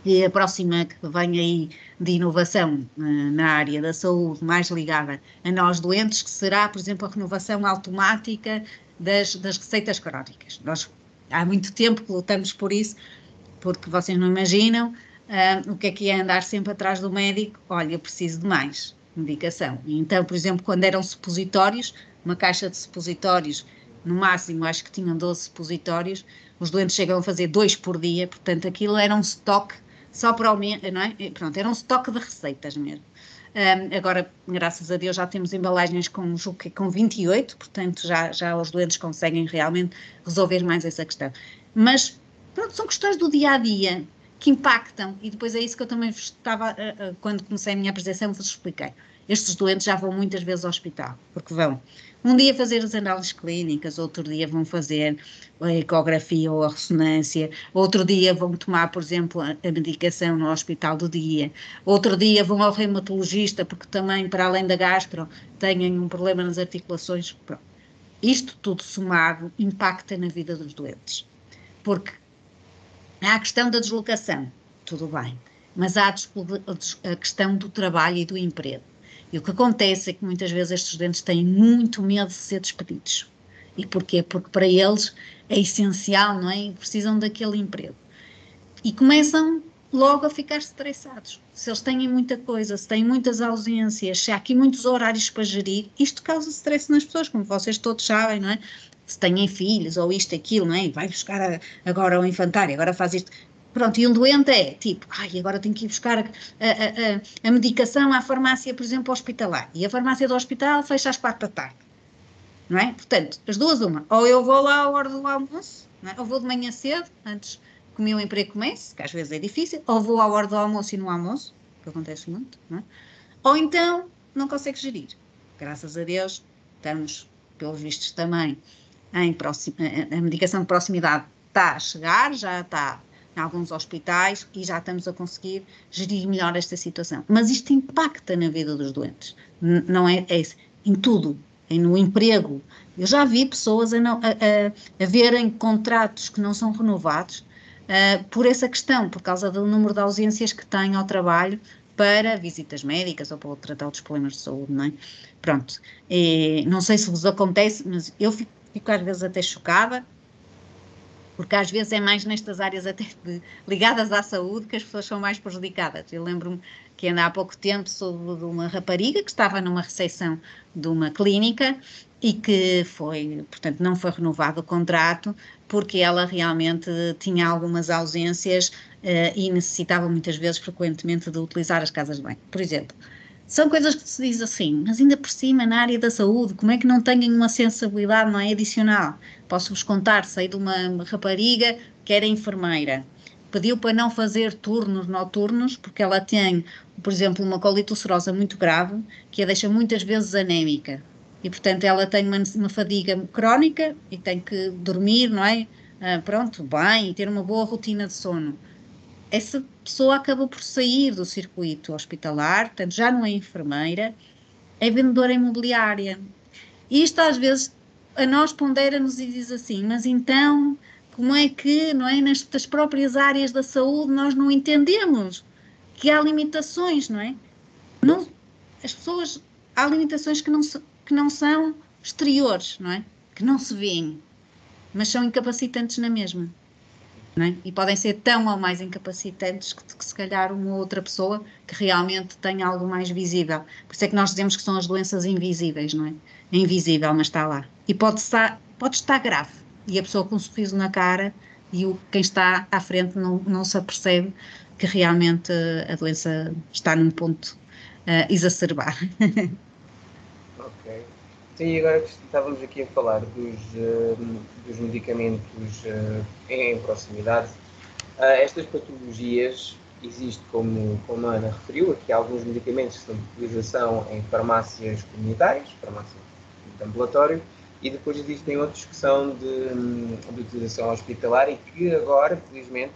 que a próxima que vem aí de inovação na área da saúde, mais ligada a nós doentes, que será, por exemplo, a renovação automática das receitas crónicas. Nós há muito tempo que lutamos por isso, porque vocês não imaginam o que é andar sempre atrás do médico. Olha, eu preciso de mais medicação. Então, por exemplo, quando eram supositórios, uma caixa de supositórios, no máximo acho que tinham 12 supositórios, os doentes chegam a fazer 2 por dia, portanto aquilo era um estoque só para o mês, não é? Pronto, era um estoque de receitas mesmo. Agora, graças a Deus, já temos embalagens com 28, portanto já os doentes conseguem realmente resolver mais essa questão. Mas, pronto, são questões do dia-a-dia que impactam, e depois é isso que eu também estava, quando comecei a minha apresentação, vos expliquei. Estes doentes já vão muitas vezes ao hospital, porque vão um dia fazer as análises clínicas, outro dia vão fazer a ecografia ou a ressonância, outro dia vão tomar, por exemplo, a medicação no hospital do dia, outro dia vão ao reumatologista, porque também, para além da gastro, têm um problema nas articulações. Pronto. Isto tudo somado impacta na vida dos doentes, porque há a questão da deslocação, tudo bem, mas há a questão do trabalho e do emprego. E o que acontece é que muitas vezes estes doentes têm muito medo de ser despedidos. E porquê? Porque para eles é essencial, não é? Precisam daquele emprego. E começam logo a ficar estressados. Se eles têm muita coisa, se têm muitas ausências, se há aqui muitos horários para gerir, isto causa stress nas pessoas, como vocês todos sabem, não é? Se têm filhos ou isto, aquilo, não é? Vai buscar agora ao infantário, agora faz isto. Pronto, e um doente é tipo, agora tenho que ir buscar a medicação à farmácia, por exemplo, hospitalar. E a farmácia do hospital fecha às 4 da tarde, não é? Portanto, as duas, ou eu vou lá à hora do almoço, não é? Ou vou de manhã cedo, antes que o meu emprego comece, que às vezes é difícil, ou vou à hora do almoço e no almoço, que acontece muito, não é? Ou então não consegue gerir. Graças a Deus, estamos, pelos vistos também, a medicação de proximidade está a chegar, já está em alguns hospitais e já estamos a conseguir gerir melhor esta situação. Mas isto impacta na vida dos doentes, não é em tudo, é no emprego. Eu já vi pessoas a verem contratos que não são renovados por essa questão, por causa do número de ausências que têm ao trabalho para visitas médicas ou para tratar outros problemas de saúde, não é? Pronto, não sei se vos acontece, mas eu fico às vezes até chocada, porque às vezes é mais nestas áreas até ligadas à saúde que as pessoas são mais prejudicadas. Eu lembro-me que ainda há pouco tempo soube de uma rapariga que estava numa recepção de uma clínica e que portanto, não foi renovado o contrato porque ela realmente tinha algumas ausências e necessitava muitas vezes, frequentemente, de utilizar as casas de banho. Por exemplo, são coisas que se diz assim, mas ainda por cima, na área da saúde, como é que não têm uma sensibilidade, não é, adicional? Posso-vos contar, sei de uma rapariga que era enfermeira, pediu para não fazer turnos noturnos, porque ela tem, por exemplo, uma colite ulcerosa muito grave, que a deixa muitas vezes anémica, e portanto ela tem uma fadiga crónica e tem que dormir, não é? Pronto, bem, e ter uma boa rotina de sono. Essa pessoa acabou por sair do circuito hospitalar, portanto já não é enfermeira, é vendedora imobiliária. E isto às vezes a nós pondera-nos e diz assim, mas então como é que, não é, nestas próprias áreas da saúde nós não entendemos que há limitações, não é? Não, as pessoas, há limitações que não são exteriores, não é? Que não se veem, mas são incapacitantes na mesma. Não é? E podem ser tão ou mais incapacitantes que se calhar uma outra pessoa que realmente tem algo mais visível. Por isso é que nós dizemos que são as doenças invisíveis, não é? É invisível, mas está lá. E pode estar grave. e a pessoa com um sorriso na cara e quem está à frente não se apercebe que realmente a doença está num ponto exacerbar. Ok. Sim, e agora que estávamos aqui a falar dos medicamentos em proximidade, estas patologias existem, como a Ana referiu, aqui alguns medicamentos que são de utilização em farmácias comunitárias, farmácias de ambulatório, e depois existem outros que são de utilização hospitalar e que agora, felizmente,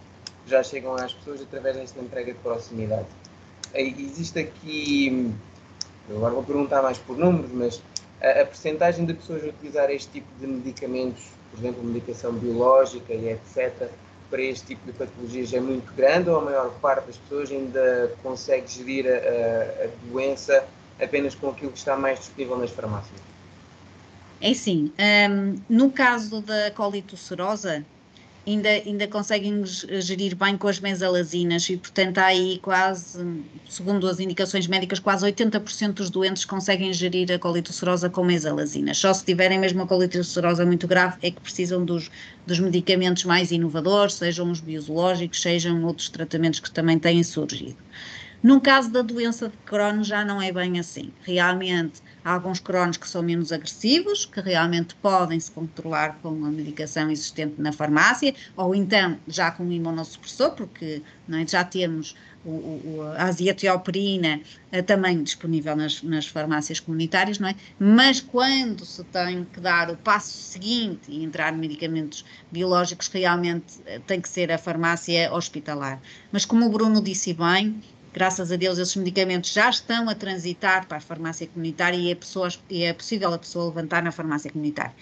já chegam às pessoas através desta entrega de proximidade. Existe aqui, eu agora vou perguntar mais por números, mas a percentagem de pessoas a utilizar este tipo de medicamentos, por exemplo, medicação biológica e etc., para este tipo de patologias é muito grande, ou a maior parte das pessoas ainda consegue gerir a doença apenas com aquilo que está mais disponível nas farmácias? É assim, no caso da colite ulcerosa, ainda conseguem gerir bem com as benzalazinas e, portanto, há aí quase, segundo as indicações médicas, quase 80% dos doentes conseguem gerir a colite ulcerosa com benzalazinas. Só se tiverem mesmo a colite ulcerosa muito grave é que precisam dos medicamentos mais inovadores, sejam os biológicos, sejam outros tratamentos que também têm surgido. No caso da doença de Crohn já não é bem assim. Realmente há alguns Crohns que são menos agressivos, que realmente podem se controlar com a medicação existente na farmácia, ou então já com um imunossupressor, porque não é, já temos a aziatioperina também disponível nas farmácias comunitárias, não é? Mas quando se tem que dar o passo seguinte e entrar em medicamentos biológicos, realmente tem que ser a farmácia hospitalar. Mas como o Bruno disse bem, graças a Deus, esses medicamentos já estão a transitar para a farmácia comunitária e é possível a pessoa levantar na farmácia comunitária.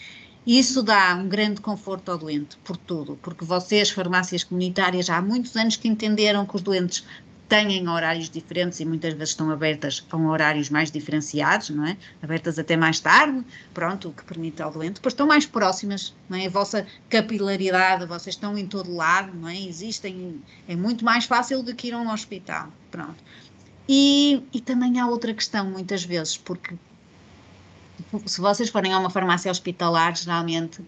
Isso dá um grande conforto ao doente, por tudo, porque vocês, farmácias comunitárias, há muitos anos que entenderam que os doentes têm horários diferentes e muitas vezes estão abertas a horários mais diferenciados, não é? Abertas até mais tarde, pronto, o que permite ao doente, depois estão mais próximas, não é? A vossa capilaridade, vocês estão em todo lado, não é? Existem, é muito mais fácil do que ir a um hospital, pronto. E também há outra questão, muitas vezes, porque se vocês forem a uma farmácia hospitalar, geralmente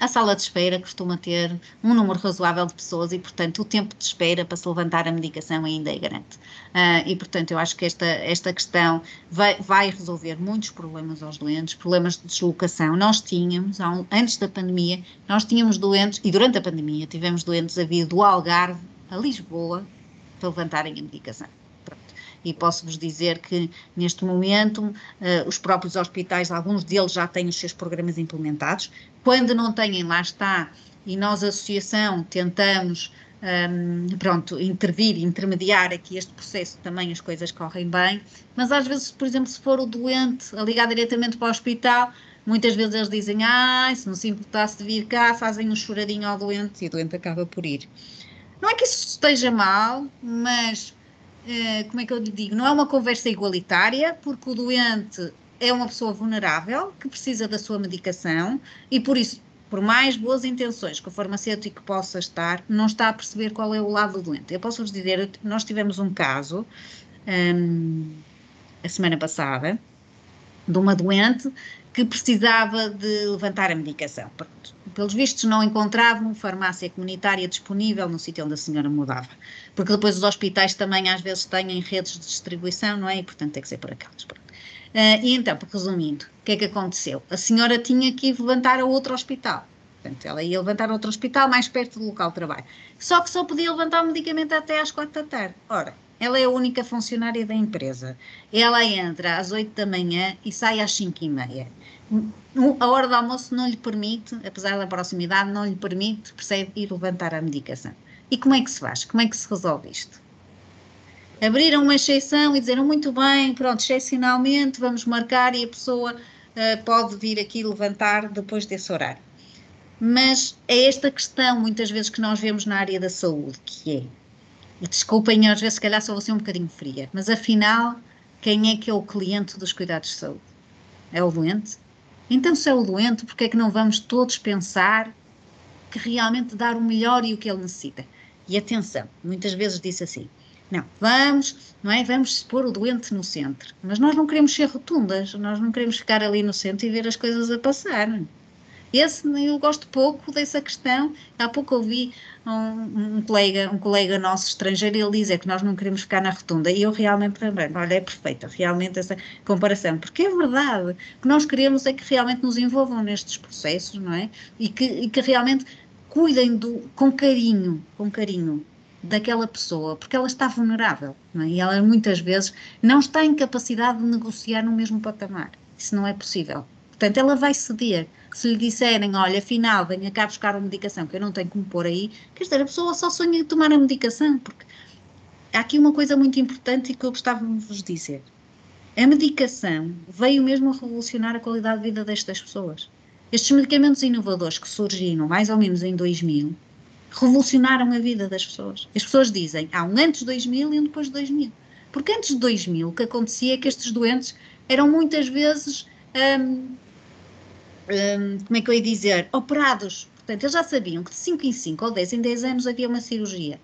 a sala de espera costuma ter um número razoável de pessoas e, portanto, o tempo de espera para se levantar a medicação ainda é grande. E, portanto, eu acho que esta questão vai resolver muitos problemas aos doentes, problemas de deslocação. Nós tínhamos, antes da pandemia, nós tínhamos doentes, e durante a pandemia tivemos doentes a vir do Algarve a Lisboa para levantarem a medicação. E posso-vos dizer que, neste momento, os próprios hospitais, alguns deles já têm os seus programas implementados. Quando não têm, lá está, e nós, associação, tentamos, intermediar aqui este processo, também as coisas correm bem, mas às vezes, por exemplo, se for o doente a ligar diretamente para o hospital, muitas vezes eles dizem, se não se importasse de vir cá, fazem um choradinho ao doente e o doente acaba por ir. Não é que isso esteja mal, mas como é que eu lhe digo? Não é uma conversa igualitária, porque o doente é uma pessoa vulnerável que precisa da sua medicação e por isso, por mais boas intenções que o farmacêutico possa estar, não está a perceber qual é o lado do doente. Eu posso vos dizer, nós tivemos um caso a semana passada de uma doente que precisava de levantar a medicação. Pelos vistos, não encontravam farmácia comunitária disponível no sítio onde a senhora mudava, porque depois os hospitais também às vezes têm redes de distribuição, não é? E portanto tem que ser por aquelas. E então, resumindo, o que é que aconteceu? A senhora tinha que ir levantar a outro hospital. Portanto, ela ia levantar a outro hospital mais perto do local de trabalho. Só que só podia levantar o medicamento até às 4 da tarde. Ora, ela é a única funcionária da empresa. Ela entra às 8 da manhã e sai às 5h30. A hora do almoço não lhe permite, apesar da proximidade, não lhe permite, percebe, ir levantar a medicação. E como é que se faz? Como é que se resolve isto? Abriram uma exceção e disseram, muito bem, pronto, excepcionalmente vamos marcar e a pessoa pode vir aqui levantar depois desse horário. Mas é esta questão, muitas vezes, que nós vemos na área da saúde, que é, e desculpem, às vezes, se calhar só vou ser um bocadinho fria, mas afinal, quem é que é o cliente dos cuidados de saúde? É o doente? Então, se é o doente, porque é que não vamos todos pensar que realmente dar o melhor e o que ele necessita? E atenção, muitas vezes disse assim, vamos pôr o doente no centro, mas nós não queremos ser rotundas, nós não queremos ficar ali no centro e ver as coisas a passar. Esse eu gosto pouco dessa questão. Há pouco ouvi um colega nosso estrangeiro, ele dizer que nós não queremos ficar na rotunda, e eu realmente lembrei, olha, é perfeita, realmente essa comparação, porque é verdade, o que nós queremos é que realmente nos envolvam nestes processos, não é? E que realmente cuidem com carinho, daquela pessoa, porque ela está vulnerável, não é? E ela muitas vezes não está em capacidade de negociar no mesmo patamar. Isso não é possível. Portanto, ela vai ceder. Se lhe disserem, olha, afinal, venha cá buscar a medicação, que eu não tenho como pôr aí, quer dizer, a pessoa só sonha em tomar a medicação, porque há aqui uma coisa muito importante e que eu gostava de vos dizer. A medicação veio mesmo a revolucionar a qualidade de vida destas pessoas. Estes medicamentos inovadores que surgiram mais ou menos em 2000 revolucionaram a vida das pessoas. As pessoas dizem, há um antes de 2000 e um depois de 2000. Porque antes de 2000 o que acontecia é que estes doentes eram muitas vezes, como é que eu ia dizer, operados. Portanto, eles já sabiam que de 5 em 5 ou 10 em 10 anos havia uma cirurgia.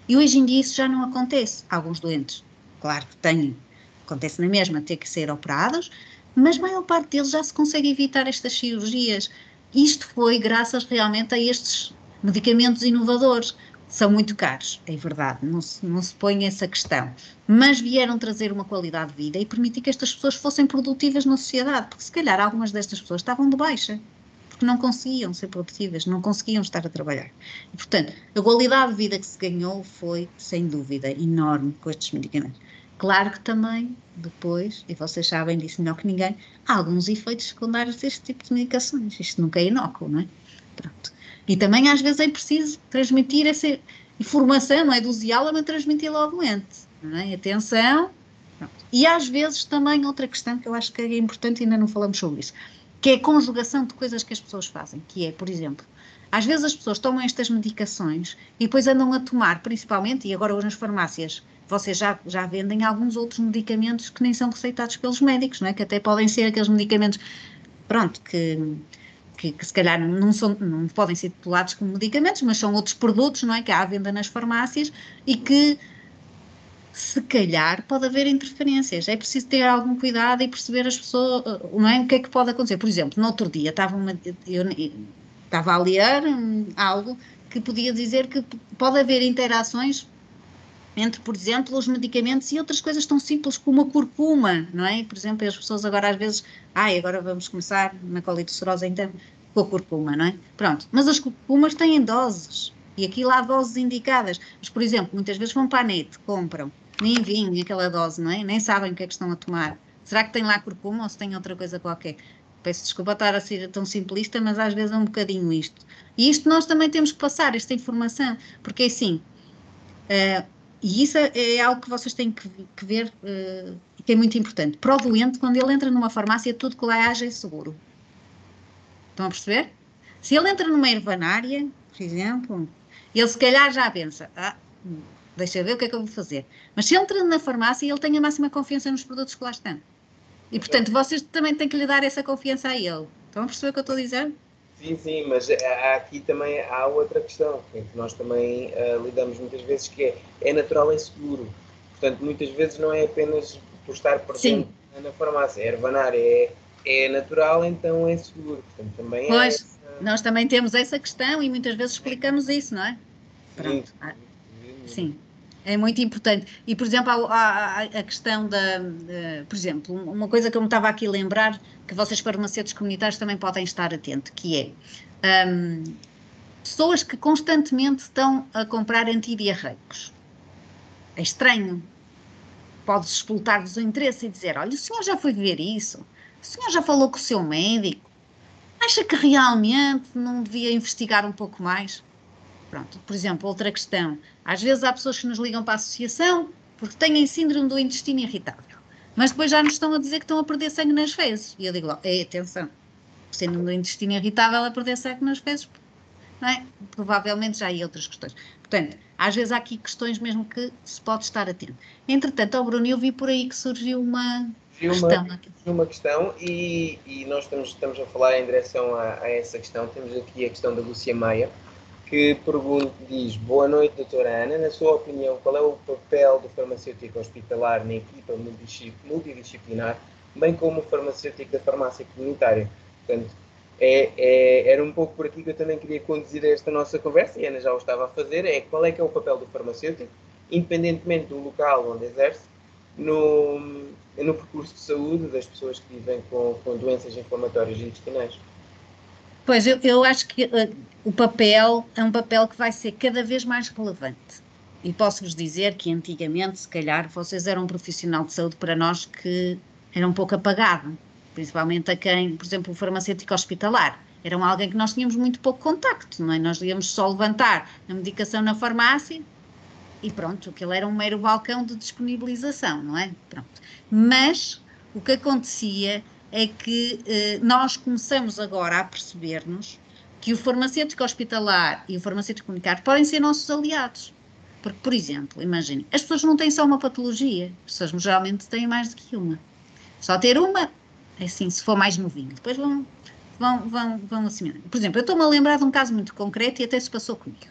E hoje em dia isso já não acontece. Alguns doentes, claro que têm, acontece na mesma, ter que ser operados, mas a maior parte deles já se consegue evitar estas cirurgias. Isto foi graças realmente a estes medicamentos inovadores. São muito caros, é verdade, não se põe essa questão, mas vieram trazer uma qualidade de vida e permitir que estas pessoas fossem produtivas na sociedade, porque se calhar algumas destas pessoas estavam de baixa, porque não conseguiam ser produtivas, não conseguiam estar a trabalhar. E, portanto, a qualidade de vida que se ganhou foi, sem dúvida, enorme com estes medicamentos. Claro que também, depois, e vocês sabem disso melhor que ninguém, há alguns efeitos secundários deste tipo de medicações. Isto nunca é inócuo, não é? Pronto. E também às vezes é preciso transmitir essa informação, não é doseá-la, mas transmiti-la ao doente, não é? Atenção. Pronto. E às vezes também outra questão que eu acho que é importante e ainda não falamos sobre isso, que é a conjugação de coisas que as pessoas fazem, que é, por exemplo, às vezes as pessoas tomam estas medicações e depois andam a tomar, principalmente, e agora hoje nas farmácias, vocês já vendem alguns outros medicamentos que nem são receitados pelos médicos, não é? Que até podem ser aqueles medicamentos, pronto, que se calhar não podem ser titulados como medicamentos, mas são outros produtos, não é? Que há à venda nas farmácias e que se calhar pode haver interferências, é preciso ter algum cuidado e perceber as pessoas, não é? O que é que pode acontecer? Por exemplo, no outro dia eu estava a ler algo que podia dizer que pode haver interações entre, por exemplo, os medicamentos e outras coisas tão simples como a curcuma, não é? Por exemplo, as pessoas agora às vezes, agora vamos começar na colite ulcerosa então com a curcuma, não é? Pronto, mas as curcumas têm doses e aquilo há doses indicadas, mas por exemplo, muitas vezes vão para a net, compram, nem vêm aquela dose, não é? Nem sabem o que é que estão a tomar. Será que tem lá curcuma ou se tem outra coisa qualquer? Peço desculpa estar a ser tão simplista, mas às vezes é um bocadinho isto. E isto nós também temos que passar, esta informação, porque assim, e isso é algo que vocês têm que ver, que é muito importante. Para o doente, quando ele entra numa farmácia, tudo que lá haja é seguro. Estão a perceber? Se ele entra numa ervanária, por exemplo, ele se calhar já pensa, deixa eu ver o que é que eu vou fazer. Mas se ele entra na farmácia, ele tem a máxima confiança nos produtos que lá estão. E, portanto, vocês também têm que lhe dar essa confiança a ele. Estão a perceber o que eu estou a dizer? Sim, mas aqui também há outra questão, que nós também lidamos muitas vezes, que é natural, é seguro. Portanto, muitas vezes não é apenas por estar presente na farmácia. A ervanária é natural, então é seguro. Portanto, também pois, nós também temos essa questão e muitas vezes explicamos isso, não é? Pronto. Sim, é muito importante. E, por exemplo, a questão por exemplo, uma coisa que eu me estava aqui a lembrar, que vocês farmacêuticos comunitários também podem estar atentos, que é pessoas que constantemente estão a comprar antidiarreicos. É estranho. Podes explotar-vos o interesse e dizer, olha, o senhor já foi ver isso? O senhor já falou com o seu médico? Acha que realmente não devia investigar um pouco mais? Pronto, por exemplo, outra questão. Às vezes há pessoas que nos ligam para a associação porque têm síndrome do intestino irritável, mas depois já nos estão a dizer que estão a perder sangue nas fezes. E eu digo, atenção, o síndrome do intestino irritável é perder sangue nas fezes, não é? Provavelmente já há outras questões. Portanto, às vezes há aqui questões mesmo que se pode estar atento. Entretanto, Bruno, eu vi por aí que surgiu uma questão e nós estamos a falar em direção a essa questão. Temos aqui a questão da Lúcia Maia, que diz: boa noite, doutora Ana. Na sua opinião, qual é o papel do farmacêutico hospitalar na equipa multidisciplinar, bem como o farmacêutico da farmácia comunitária? Portanto, Era um pouco por aqui que eu também queria conduzir esta nossa conversa, e a Ana já o estava a fazer, qual é que é o papel do farmacêutico, independentemente do local onde exerce, no percurso de saúde das pessoas que vivem com doenças inflamatórias intestinais. Pois, eu acho que o papel é um papel que vai ser cada vez mais relevante. E posso-vos dizer que antigamente, se calhar, vocês eram um profissional de saúde para nós que era um pouco apagado, principalmente a quem, por exemplo, o farmacêutico hospitalar. Era alguém que nós tínhamos muito pouco contacto, não é? Nós íamos só levantar a medicação na farmácia e pronto, aquilo era um mero balcão de disponibilização, não é? Pronto. Mas o que acontecia é que nós começamos agora a perceber-nos que o farmacêutico hospitalar e o farmacêutico comunitário podem ser nossos aliados. Porque, por exemplo, imaginem, as pessoas não têm só uma patologia, as pessoas geralmente têm mais do que uma. Só ter uma, assim, se for mais novinho, depois vão assimilando. Por exemplo, eu estou-me a lembrar de um caso muito concreto e até se passou comigo.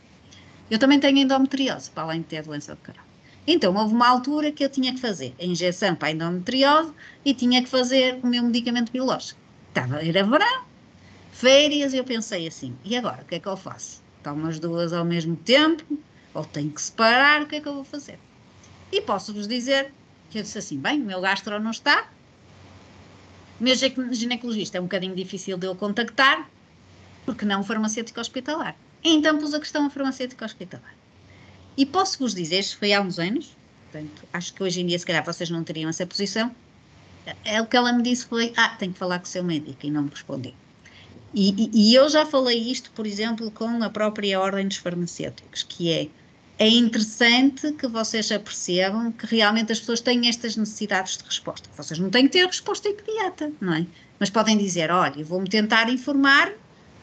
Eu também tenho endometriose, para além de ter doença de Crohn. Então, houve uma altura que eu tinha que fazer a injeção para a endometriose e tinha que fazer o meu medicamento biológico. Era verão, férias, e eu pensei assim, e agora, o que é que eu faço? Tomo as duas ao mesmo tempo, ou tenho que separar, o que é que eu vou fazer? E posso-vos dizer que eu disse assim, bem, o meu gastro não está, o meu ginecologista é um bocadinho difícil de eu contactar, porque não o farmacêutico hospitalar. Então pus a questão ao farmacêutico hospitalar. E posso-vos dizer, isto foi há uns anos, portanto, acho que hoje em dia, se calhar, vocês não teriam essa posição. O que ela me disse foi, tenho que falar com o seu médico, e não me respondeu. E eu já falei isto, por exemplo, com a própria Ordem dos Farmacêuticos, que é interessante que vocês apercebam que realmente as pessoas têm estas necessidades de resposta. Vocês não têm que ter a resposta imediata, não é? Mas podem dizer, olha, vou-me tentar informar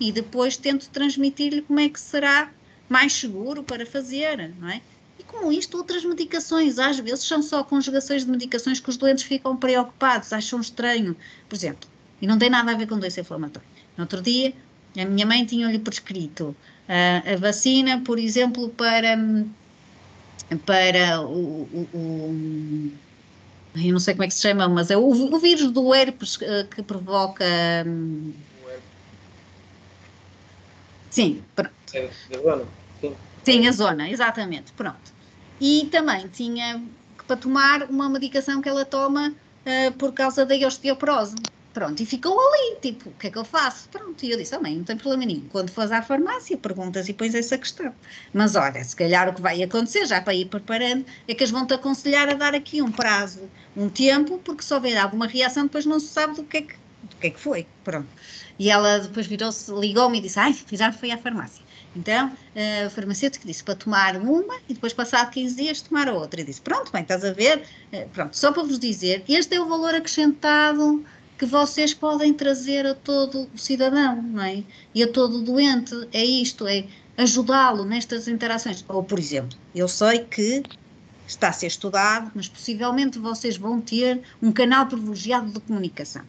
e depois tento transmitir-lhe como é que será mais seguro para fazer, não é? E como isto, outras medicações, às vezes são só conjugações de medicações que os doentes ficam preocupados, acham estranho, por exemplo, e não tem nada a ver com doença inflamatória. No outro dia, a minha mãe tinha-lhe prescrito a vacina, por exemplo, para eu não sei como é que se chama, mas é o vírus do herpes que provoca... Sim, pronto. Da zona? Sim. Sim, a zona, exatamente, pronto. E também tinha para tomar uma medicação que ela toma por causa da osteoporose. Pronto, e ficou ali, tipo, o que é que eu faço? Pronto, e eu disse, mãe, não tem problema nenhum. Quando fores à farmácia, perguntas e pões essa questão. Mas olha, se calhar o que vai acontecer, já para ir preparando, é que eles vão-te aconselhar a dar aqui um prazo, um tempo, porque se houver alguma reação, depois não se sabe do que é que foi. Pronto. E ela depois virou-se, ligou-me e disse, já foi à farmácia. Então, o farmacêutico disse para tomar uma e depois, passado 15 dias, tomar a outra. E disse, pronto, bem, estás a ver? Pronto, só para vos dizer, este é o valor acrescentado que vocês podem trazer a todo o cidadão, não é? E a todo o doente, é isto, é ajudá-lo nestas interações. Ou, por exemplo, eu sei que está a ser estudado, mas possivelmente vocês vão ter um canal privilegiado de comunicação,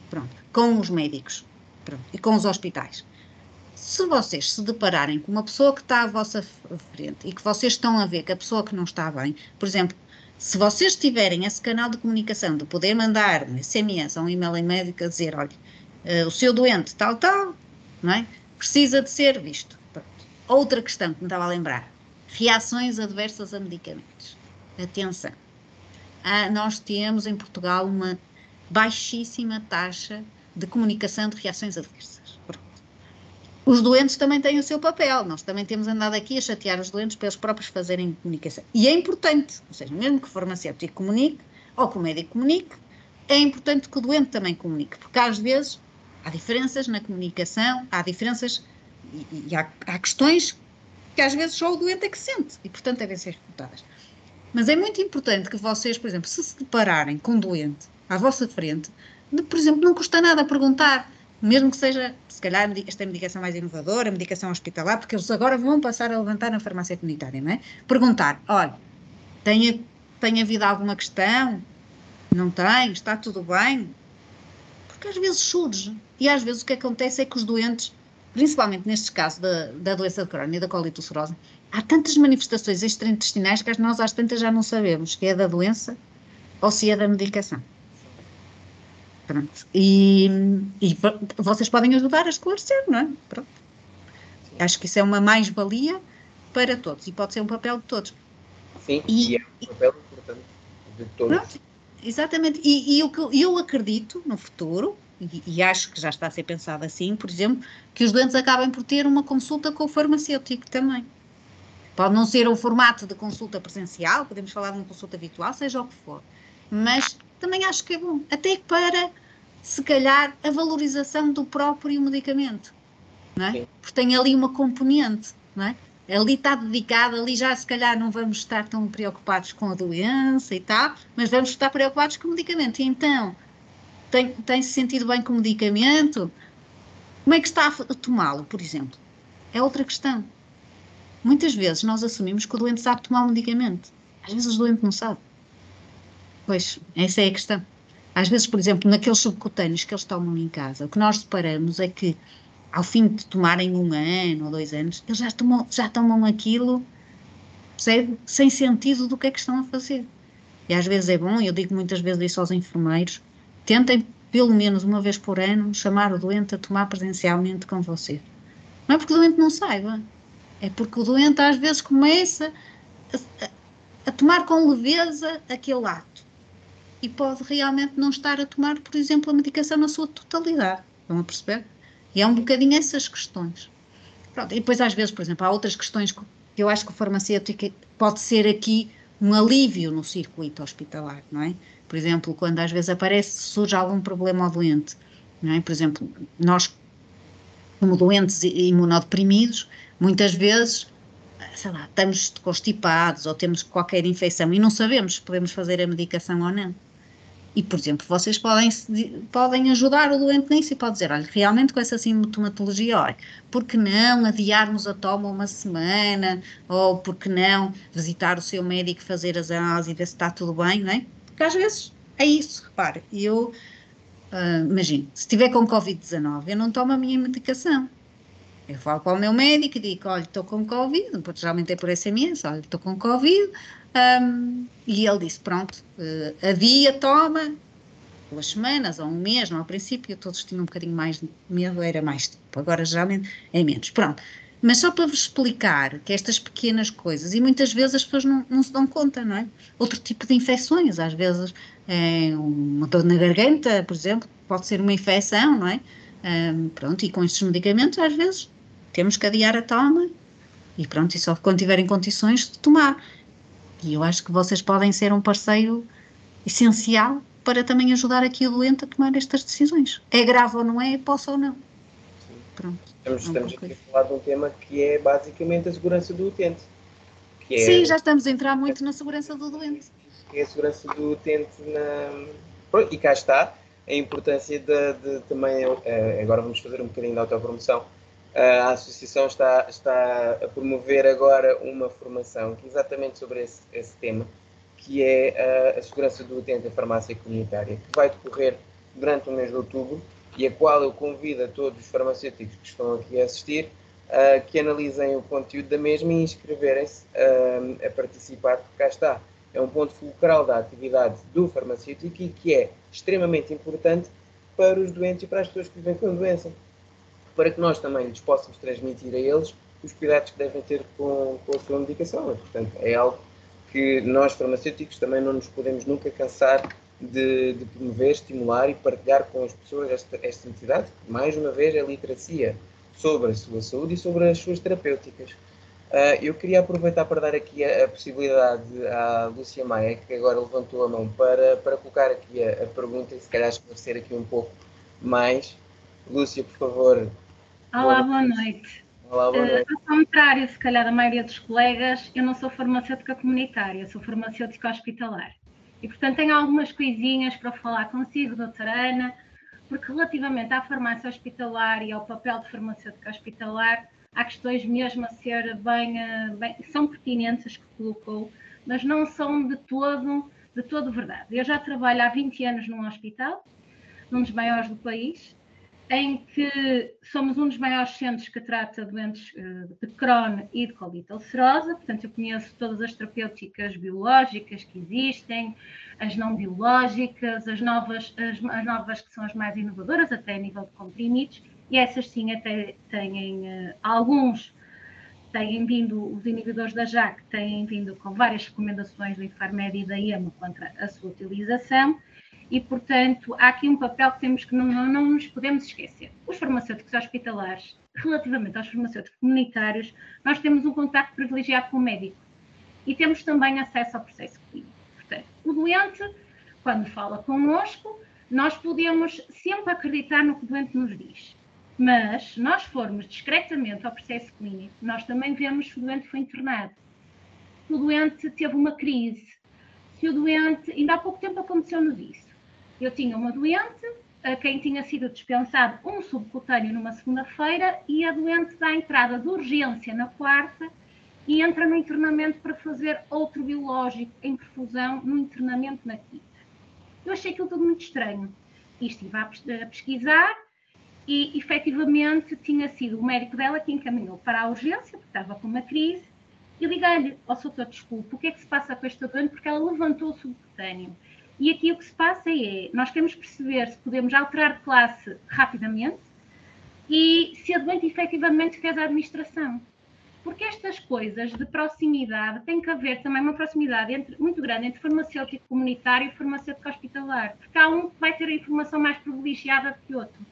pronto, com os médicos, pronto, e com os hospitais. Se vocês se depararem com uma pessoa que está à vossa frente e que vocês estão a ver que a pessoa que não está bem, por exemplo, se vocês tiverem esse canal de comunicação de poder mandar um SMS ou um e-mail em médico a dizer, olha, o seu doente tal, não é? Precisa de ser visto. Pronto. Outra questão que me estava a lembrar, reações adversas a medicamentos. Atenção, nós temos em Portugal uma baixíssima taxa de comunicação de reações adversas. Pronto. Os doentes também têm o seu papel, nós também temos andado aqui a chatear os doentes para eles próprios fazerem comunicação. E é importante, ou seja, mesmo que o farmacêutico comunique, ou que o médico comunique, é importante que o doente também comunique, porque às vezes há diferenças na comunicação, há diferenças e há questões que às vezes só o doente é que sente, e portanto devem ser escutadas. Mas é muito importante que vocês, por exemplo, se depararem com um doente à vossa frente, por exemplo, não custa nada perguntar, mesmo que seja, se calhar, esta medicação mais inovadora, a medicação hospitalar, porque eles agora vão passar a levantar na farmácia comunitária, não é? Perguntar, olha, tem havido alguma questão? Não tem? Está tudo bem? Porque às vezes surge, e às vezes o que acontece é que os doentes, principalmente nestes casos da doença de Crohn e da colite ulcerosa, há tantas manifestações extraintestinais que nós às tantas já não sabemos se é da doença ou se é da medicação. Pronto. Vocês podem ajudar a esclarecer, não é? Pronto. Acho que isso é uma mais-valia para todos e pode ser um papel de todos. Sim, e é um papel importante de todos. Pronto, exatamente. E o que eu acredito no futuro, e acho que já está a ser pensado assim, por exemplo, que os doentes acabem por ter uma consulta com o farmacêutico também. Pode não ser o formato de consulta presencial, podemos falar de uma consulta virtual, seja o que for, mas também acho que é bom, até para, se calhar, a valorização do próprio medicamento, não é? Porque tem ali uma componente, não é? Ali está dedicado, ali já se calhar não vamos estar tão preocupados com a doença e tal, mas vamos estar preocupados com o medicamento. E então, tem-se sentido bem com o medicamento? Como é que está a tomá-lo, por exemplo? É outra questão. Muitas vezes nós assumimos que o doente sabe tomar um medicamento. Às vezes o doente não sabe. Pois, essa é a questão. Às vezes, por exemplo, naqueles subcutâneos que eles tomam em casa, o que nós separamos é que, ao fim de tomarem 1 ano ou 2 anos, eles já tomam aquilo, percebe? Sem sentido do que é que estão a fazer. E às vezes é bom, eu digo muitas vezes isso aos enfermeiros, tentem pelo menos uma vez por ano chamar o doente a tomar presencialmente com você. Não é porque o doente não saiba, é porque o doente às vezes começa a tomar com leveza aquele ato e pode realmente não estar a tomar, por exemplo, a medicação na sua totalidade. Estão a perceber? E é um bocadinho essas questões. Pronto, e depois às vezes, por exemplo, há outras questões que eu acho que o farmacêutico pode ser aqui um alívio no circuito hospitalar, não é? Por exemplo, quando às vezes surge algum problema ao doente, não é? Por exemplo, nós, como doentes imunodeprimidos, muitas vezes, sei lá, estamos constipados ou temos qualquer infecção e não sabemos se podemos fazer a medicação ou não. E, por exemplo, vocês podem ajudar o doente nisso e pode dizer, olha, realmente com essa sintomatologia, olha, por que não adiarmos a toma 1 semana, ou por que não visitar o seu médico, fazer as análises e ver se está tudo bem, não é? Porque às vezes é isso, repare, imagino, se estiver com Covid-19, eu não tomo a minha medicação. Eu falo para o meu médico e digo, olha, estou com Covid, porque geralmente é por SMS, olha, estou com Covid, e ele disse, pronto, havia, toma, 2 semanas ou 1 mês, não, ao princípio todos tinham um bocadinho mais de medo, era mais tempo, agora geralmente é menos, pronto. Mas só para vos explicar que estas pequenas coisas, e muitas vezes as pessoas não se dão conta, não é? Outro tipo de infecções, às vezes uma dor na garganta, por exemplo, pode ser uma infecção, não é? Pronto, e com estes medicamentos às vezes temos que adiar a toma e pronto, e só quando tiverem condições de tomar. E eu acho que vocês podem ser um parceiro essencial para também ajudar aqui o doente a tomar estas decisões. É grave ou não é, posso ou não. Pronto. Estamos aqui a falar de um tema que é basicamente a segurança do utente. Sim, já estamos a entrar muito na segurança do doente. Que é a segurança do utente e cá está a importância de também, agora vamos fazer um bocadinho de autopromoção, a associação está a promover agora uma formação exatamente sobre esse tema, que é a segurança do utente em farmácia comunitária, que vai decorrer durante o mês de outubro e a qual eu convido a todos os farmacêuticos que estão aqui a assistir que analisem o conteúdo da mesma e inscreverem-se a participar, porque cá está. É um ponto fulcral da atividade do farmacêutico e que é extremamente importante para os doentes e para as pessoas que vivem com a doença, para que nós também lhes possamos transmitir a eles os cuidados que devem ter com a sua medicação. Portanto, é algo que nós farmacêuticos também não nos podemos nunca cansar de promover, estimular e partilhar com as pessoas esta necessidade, que mais uma vez é a literacia sobre a sua saúde e sobre as suas terapêuticas. Eu queria aproveitar para dar aqui a possibilidade à Lúcia Maia, que agora levantou a mão, para colocar aqui a pergunta e se calhar esclarecer aqui um pouco mais. Lúcia, por favor. Olá, boa noite. Olá, boa noite. Ao contrário, se calhar, da maioria dos colegas, eu não sou farmacêutica comunitária, sou farmacêutica hospitalar. E, portanto, tenho algumas coisinhas para falar consigo, doutora Ana, porque relativamente à farmácia hospitalar e ao papel de farmacêutica hospitalar, há questões mesmo a ser bem são pertinentes as que colocou, mas não são de todo verdade. Eu já trabalho há 20 anos num hospital, num dos maiores do país, em que somos um dos maiores centros que trata doentes de Crohn e de colite ulcerosa. Portanto, eu conheço todas as terapêuticas biológicas que existem, as não biológicas, as novas que são as mais inovadoras, até a nível de comprimidos, e essas sim até têm alguns têm vindo, os inibidores da JAK têm vindo com várias recomendações do Infarmed e da EMA contra a sua utilização e, portanto, há aqui um papel que não nos podemos esquecer. Os farmacêuticos hospitalares, relativamente aos farmacêuticos comunitários, nós temos um contacto privilegiado com o médico e temos também acesso ao processo clínico. Portanto, o doente, quando fala connosco, nós podemos sempre acreditar no que o doente nos diz. Mas, se nós formos discretamente ao processo clínico, nós também vemos se o doente foi internado, se o doente teve uma crise, se o doente... Ainda há pouco tempo aconteceu-nos isso. Eu tinha uma doente, a quem tinha sido dispensado um subcutâneo numa segunda-feira e a doente dá entrada de urgência na quarta e entra no internamento para fazer outro biológico em perfusão no internamento na quinta. Eu achei aquilo tudo muito estranho e estive a pesquisar. E, efetivamente, tinha sido o médico dela que encaminhou para a urgência, porque estava com uma crise, e liguei-lhe, doutor, desculpe, o que é que se passa com esta doente? Porque ela levantou o subcutâneo. E aqui o que se passa é, nós temos que perceber se podemos alterar de classe rapidamente e se a doente efetivamente fez a administração. Porque estas coisas de proximidade, tem que haver também uma proximidade muito grande entre farmacêutico comunitário e farmacêutico hospitalar, porque há um que vai ter a informação mais privilegiada do que o outro.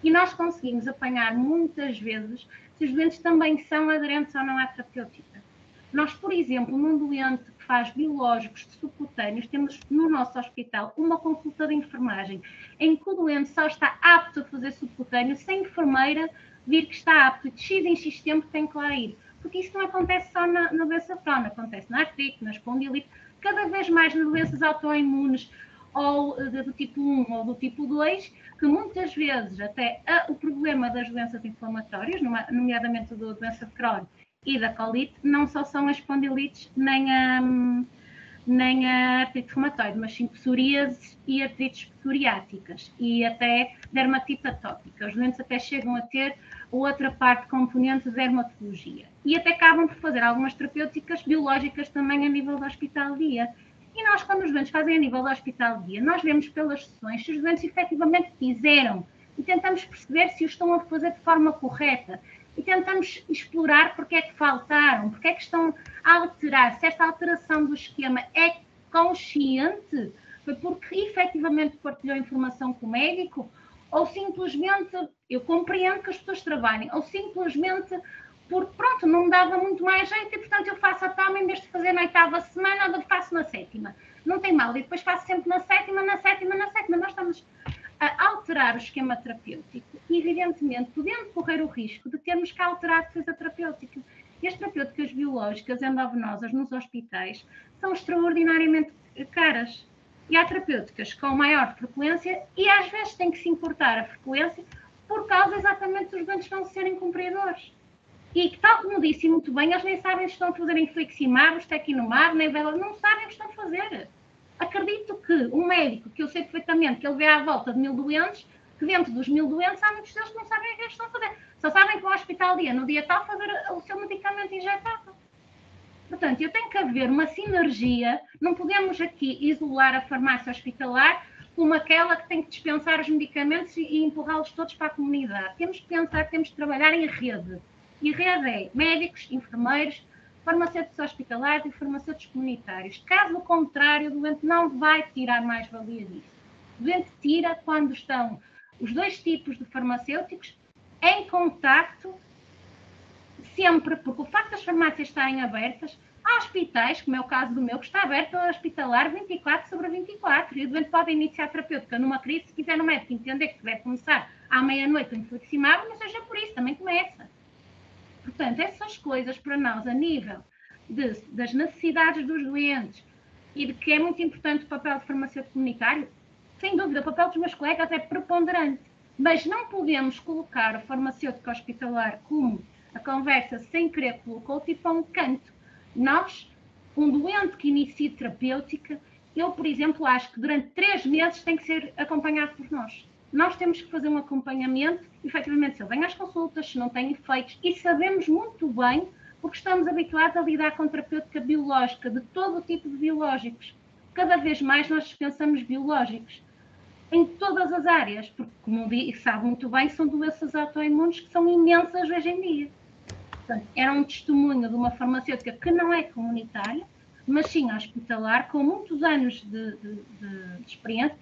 E nós conseguimos apanhar muitas vezes se os doentes também são aderentes ou não à terapêutica. Nós, por exemplo, num doente que faz biológicos de subcutâneos, temos no nosso hospital uma consulta de enfermagem em que o doente só está apto a fazer subcutâneo se a enfermeira vir que está apto e de X em X tempo tem que lá ir. Porque isso não acontece só na doença Crohn, acontece na artrite, na espondilite, cada vez mais nas doenças autoimunes, ou do tipo 1 ou do tipo 2, que muitas vezes até o problema das doenças inflamatórias, nomeadamente da doença de Crohn e da colite, não só são as espondilites nem a artrite reumatoide, mas sim psoríase e artrites psoriáticas e até dermatite atópica. Os doentes até chegam a ter outra parte componente de dermatologia. E até acabam por fazer algumas terapêuticas biológicas também a nível do hospital-dia. E nós, quando os doentes fazem a nível do hospital-dia, nós vemos pelas sessões se os doentes efetivamente fizeram e tentamos perceber se o estão a fazer de forma correta e tentamos explorar porque é que faltaram, porque é que estão a alterar, se esta alteração do esquema é consciente, foi porque efetivamente partilhou informação com o médico ou simplesmente, eu compreendo que as pessoas trabalhem, ou simplesmente porque, pronto, não me dava muito mais jeito e, portanto, eu faço a toma em vez de fazer na 8ª semana, eu faço na 7ª. Não tem mal. E depois faço sempre na 7ª. Nós estamos a alterar o esquema terapêutico e, evidentemente, podendo correr o risco de termos que alterar a defesa terapêutica. E as terapêuticas biológicas endovenosas nos hospitais são extraordinariamente caras. E há terapêuticas com maior frequência e, às vezes, tem que se importar a frequência por causa exatamente dos doentes não serem cumpridores. E, tal como disse muito bem, eles nem sabem se estão a fazer infliximab, estequinumab, nem velas, não sabem o que estão a fazer. Acredito que um médico, que eu sei perfeitamente que ele vê à volta de 1000 doentes, que dentro dos 1000 doentes há muitos deles que não sabem o que eles estão a fazer. Só sabem que vão ao hospital-dia, no dia tal, fazer o seu medicamento injetado. Portanto, eu tenho que haver uma sinergia, não podemos aqui isolar a farmácia hospitalar como aquela que tem que dispensar os medicamentos e empurrá-los todos para a comunidade. Temos que pensar, temos que trabalhar em rede. E rede é médicos, enfermeiros, farmacêuticos hospitalares e farmacêuticos comunitários. Caso contrário, o doente não vai tirar mais-valia disso. O doente tira quando estão os dois tipos de farmacêuticos em contacto sempre, porque o facto das farmácias estarem abertas, há hospitais, como é o caso do meu, que está aberto a hospitalar 24/24, e o doente pode iniciar a terapêutica numa crise, se quiser no médico entender que deve começar à meia-noite o infliximab, não seja por isso, também começa. Portanto, essas coisas para nós, a nível das necessidades dos doentes e de que é muito importante o papel de farmacêutico comunitário, sem dúvida, o papel dos meus colegas é preponderante, mas não podemos colocar o farmacêutico hospitalar como a conversa sem querer colocou tipo a um canto. Nós, um doente que inicia terapêutica, eu, por exemplo, acho que durante 3 meses tem que ser acompanhado por nós. nós temos que fazer um acompanhamento, efetivamente, se ele vem às consultas, se não tem efeitos, e sabemos muito bem, porque estamos habituados a lidar com terapêutica biológica, de todo o tipo de biológicos. Cada vez mais nós dispensamos biológicos, em todas as áreas, porque, como sabe muito bem, são doenças autoimunes que são imensas hoje em dia. Portanto, era um testemunho de uma farmacêutica que não é comunitária, mas sim hospitalar, com muitos anos de experiência,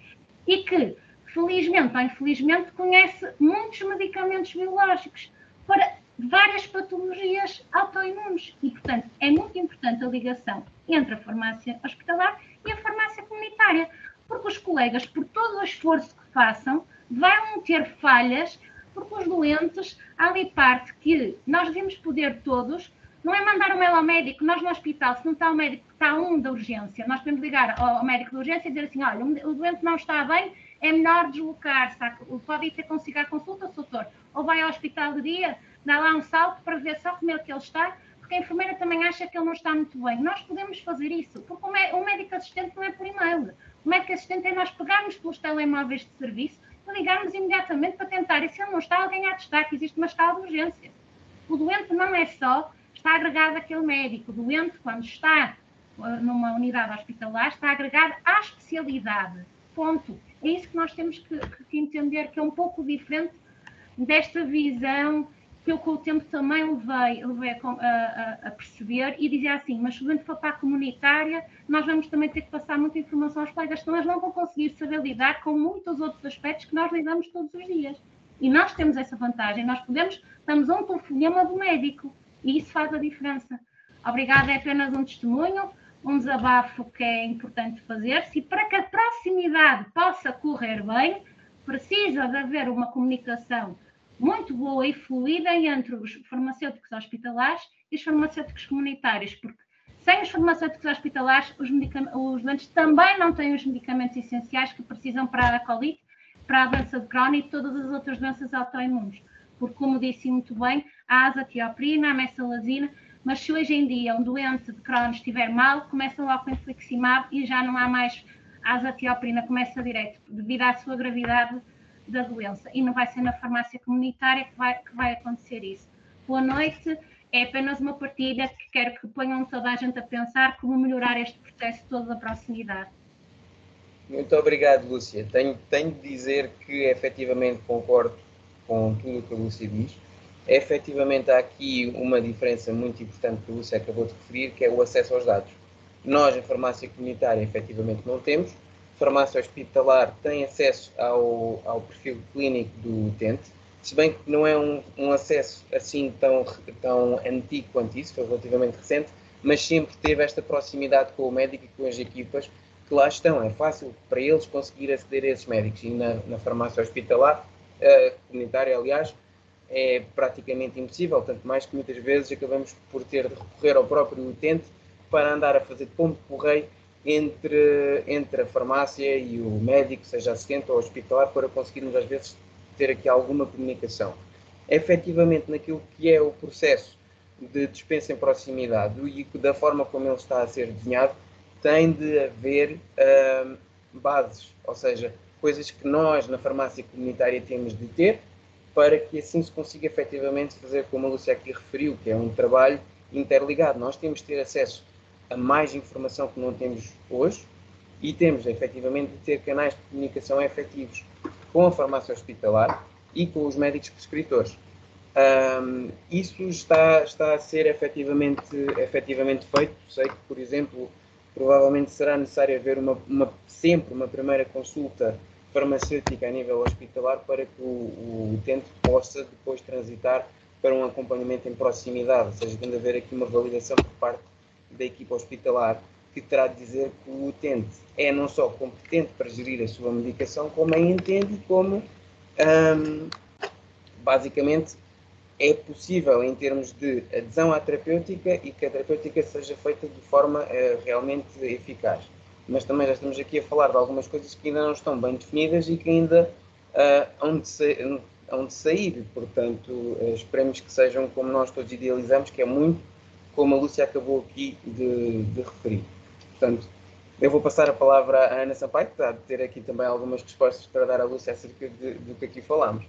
e que, felizmente ou infelizmente, conhece muitos medicamentos biológicos para várias patologias autoimunes. E, portanto, é muito importante a ligação entre a farmácia hospitalar e a farmácia comunitária, porque os colegas, por todo o esforço que façam, vão ter falhas, porque os doentes, há ali parte que nós devemos poder todos, não é mandar um mail ao médico, nós no hospital, se não está o médico, está um da urgência, nós podemos ligar ao médico da urgência e dizer assim, olha, o doente não está bem, é melhor deslocar-se, pode ir ter consigo à consulta, doutor, ou vai ao hospital de dia, dá lá um salto para ver só como é que ele está, porque a enfermeira também acha que ele não está muito bem. Nós podemos fazer isso, porque o médico assistente não é por e-mail. O médico assistente é nós pegarmos pelos telemóveis de serviço e ligarmos imediatamente para tentar, e se ele não está, alguém há de estar, que existe uma escala de urgência. O doente não é só, está agregado àquele médico. O doente, quando está numa unidade hospitalar, está agregado à especialidade. Ponto. É isso que nós temos que entender, que é um pouco diferente desta visão que eu com o tempo também levei a perceber e dizer assim, mas se o doente for para a comunitária, nós vamos também ter que passar muita informação aos colegas, senão eles não vão conseguir saber lidar com muitos outros aspectos que nós lidamos todos os dias. E nós temos essa vantagem, nós estamos a um telefonema do médico e isso faz a diferença. Obrigada, é apenas um testemunho, um desabafo que é importante fazer-se, e para que a proximidade possa correr bem, precisa de haver uma comunicação muito boa e fluida entre os farmacêuticos hospitalares e os farmacêuticos comunitários, porque sem os farmacêuticos hospitalares, os doentes também não têm os medicamentos essenciais que precisam para a colite, para a doença de Crohn e todas as outras doenças autoimunes. Porque, como disse muito bem, a azatioprina, a mesalazina, mas se hoje em dia um doente de Crohn estiver mal, começa logo com o infliximab e já não há mais a azatioprina, começa direto, devido à sua gravidade da doença. E não vai ser na farmácia comunitária que vai acontecer isso. Boa noite, é apenas uma partilha que quero que ponham toda a gente a pensar como melhorar este processo todo da proximidade. Muito obrigado, Lúcia. Tenho de dizer que efetivamente concordo com tudo o que a Lúcia diz. Efetivamente há aqui uma diferença muito importante que a Lúcia acabou de referir, que é o acesso aos dados. Nós, em farmácia comunitária, efetivamente não temos. Farmácia hospitalar tem acesso ao perfil clínico do utente, se bem que não é um acesso assim tão antigo quanto isso, foi relativamente recente, mas sempre teve esta proximidade com o médico e com as equipas que lá estão. É fácil para eles conseguir aceder a esses médicos. E na farmácia hospitalar, comunitária, aliás, é praticamente impossível, tanto mais que muitas vezes acabamos por ter de recorrer ao próprio utente para andar a fazer pombo correio entre a farmácia e o médico, seja assistente ou hospitalar, para conseguirmos às vezes ter aqui alguma comunicação. Efetivamente, naquilo que é o processo de dispensa em proximidade e da forma como ele está a ser desenhado, tem de haver bases, ou seja, coisas que nós na farmácia comunitária temos de ter para que assim se consiga efetivamente fazer, como a Lúcia aqui referiu, que é um trabalho interligado. Nós temos de ter acesso a mais informação que não temos hoje e temos efetivamente de ter canais de comunicação efetivos com a farmácia hospitalar e com os médicos prescritores. Isso está a ser efetivamente feito. Sei que, por exemplo, provavelmente será necessário haver sempre uma primeira consulta farmacêutica a nível hospitalar para que o utente possa depois transitar para um acompanhamento em proximidade, ou seja, tem de haver aqui uma validação por parte da equipa hospitalar que terá de dizer que o utente é não só competente para gerir a sua medicação, como a entende e como basicamente é possível em termos de adesão à terapêutica e que a terapêutica seja feita de forma realmente eficaz. Mas também já estamos aqui a falar de algumas coisas que ainda não estão bem definidas e que ainda hão de sair. Portanto, esperemos que sejam como nós todos idealizamos, que é muito como a Lúcia acabou aqui de referir. Portanto, Eu vou passar a palavra à Ana Sampaio, que está a ter aqui também algumas respostas para dar à Lúcia acerca do que aqui falámos.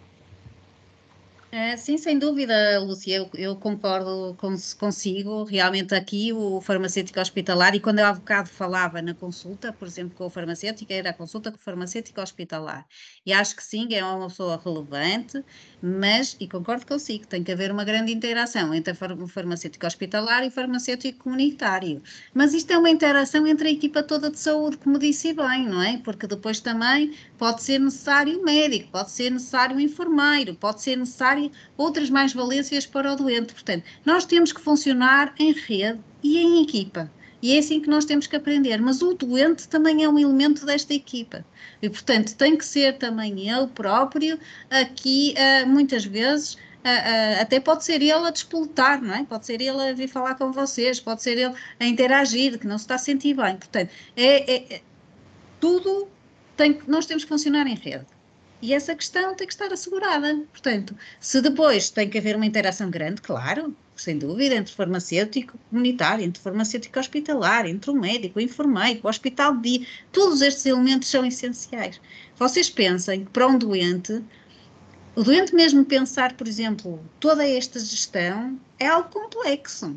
Sim, sem dúvida, Lúcia, eu concordo consigo. Realmente aqui o farmacêutico hospitalar, e quando eu há bocado falava na consulta, por exemplo, com o farmacêutico, era a consulta com o farmacêutico hospitalar. E acho que sim, é uma pessoa relevante, mas, e concordo consigo, tem que haver uma grande interação entre o farmacêutico hospitalar e o farmacêutico comunitário. Mas isto é uma interação entre a equipa toda de saúde, como disse bem, não é? Porque depois também pode ser necessário um médico, pode ser necessário um enfermeiro, pode ser necessário outras mais-valências para o doente. Portanto, nós temos que funcionar em rede e em equipa. E é assim que nós temos que aprender. Mas o doente também é um elemento desta equipa. E, portanto, tem que ser também ele próprio aqui, muitas vezes, até pode ser ele a despoletar, não é? Pode ser ele a vir falar com vocês, pode ser ele a interagir, que não se está a sentir bem. Portanto, tudo nós temos que funcionar em rede. E essa questão tem que estar assegurada. Portanto, se depois tem que haver uma interação grande, claro, sem dúvida, entre farmacêutico comunitário, entre farmacêutico hospitalar, entre o médico, o enfermeiro, o hospital de dia, todos estes elementos são essenciais. Vocês pensem que para um doente, o doente mesmo pensar, por exemplo, toda esta gestão é algo complexo.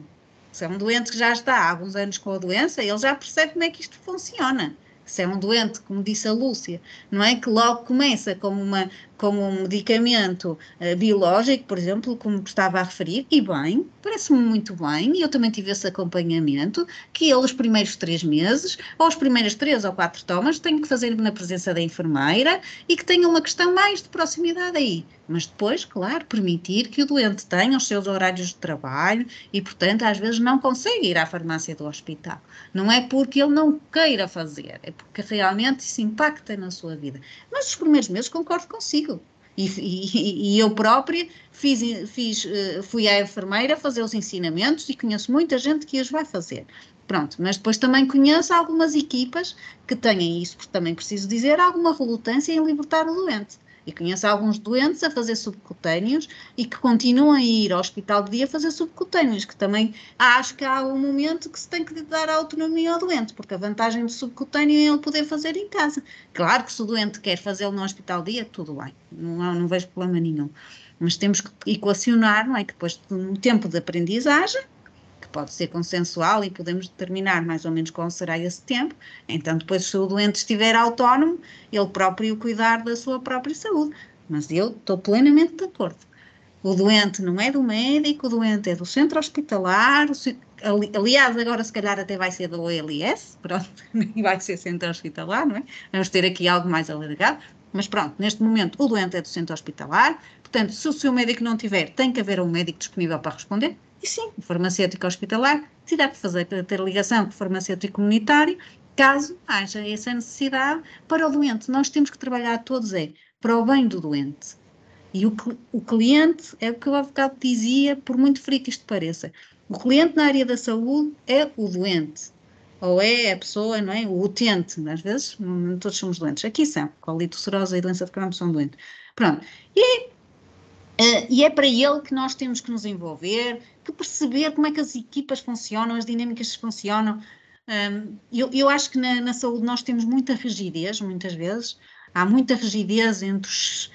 Se é um doente que já está há alguns anos com a doença, ele já percebe como é que isto funciona. Se é um doente, como disse a Lúcia, não é que logo começa como um medicamento biológico, por exemplo, como estava a referir, e bem, parece-me muito bem, e eu também tive esse acompanhamento, que ele os primeiros 3 meses, ou os primeiros 3 ou 4 tomas, tem que fazer na presença da enfermeira e que tenha uma questão mais de proximidade aí. Mas depois, claro, permitir que o doente tenha os seus horários de trabalho e, portanto, às vezes não consegue ir à farmácia do hospital. Não é porque ele não queira fazer, é porque realmente isso impacta na sua vida. Mas os primeiros meses concordo consigo. E eu própria fui à enfermeira fazer os ensinamentos e conheço muita gente que os vai fazer. Pronto, mas depois também conheço algumas equipas que têm isso, porque também preciso dizer, alguma relutância em libertar o doente. E conheço alguns doentes a fazer subcutâneos e que continuam a ir ao hospital de dia a fazer subcutâneos, que também acho que há um momento que se tem que dar a autonomia ao doente, porque a vantagem do subcutâneo é ele poder fazer em casa. Claro que se o doente quer fazê-lo no hospital de dia, tudo bem, não vejo problema nenhum. Mas temos que equacionar, não é? Que depois de um tempo de aprendizagem, que pode ser consensual e podemos determinar mais ou menos qual será esse tempo, então depois se o doente estiver autónomo, ele próprio cuidar da sua própria saúde. Mas eu estou plenamente de acordo. O doente não é do médico, o doente é do centro hospitalar, aliás, agora se calhar até vai ser do OLS, pronto, nem vai ser centro hospitalar, não é? Vamos ter aqui algo mais alargado, mas pronto, neste momento o doente é do centro hospitalar, portanto, se o seu médico não tiver, tem que haver um médico disponível para responder, e sim, o farmacêutico hospitalar terá que ter ligação com o farmacêutico comunitário, caso haja essa necessidade para o doente. Nós temos que trabalhar todos para o bem do doente. E o cliente, é o que eu há bocado dizia, por muito frio que isto pareça, o cliente na área da saúde é o doente, ou é a pessoa, não é? O utente, às vezes, não todos somos doentes, aqui são, colite ulcerosa e doença de Crohn são doentes. Pronto, e é para ele que nós temos que nos envolver, que perceber como é que as equipas funcionam, as dinâmicas funcionam. Eu acho que na saúde nós temos muita rigidez, muitas vezes, há muita rigidez entre os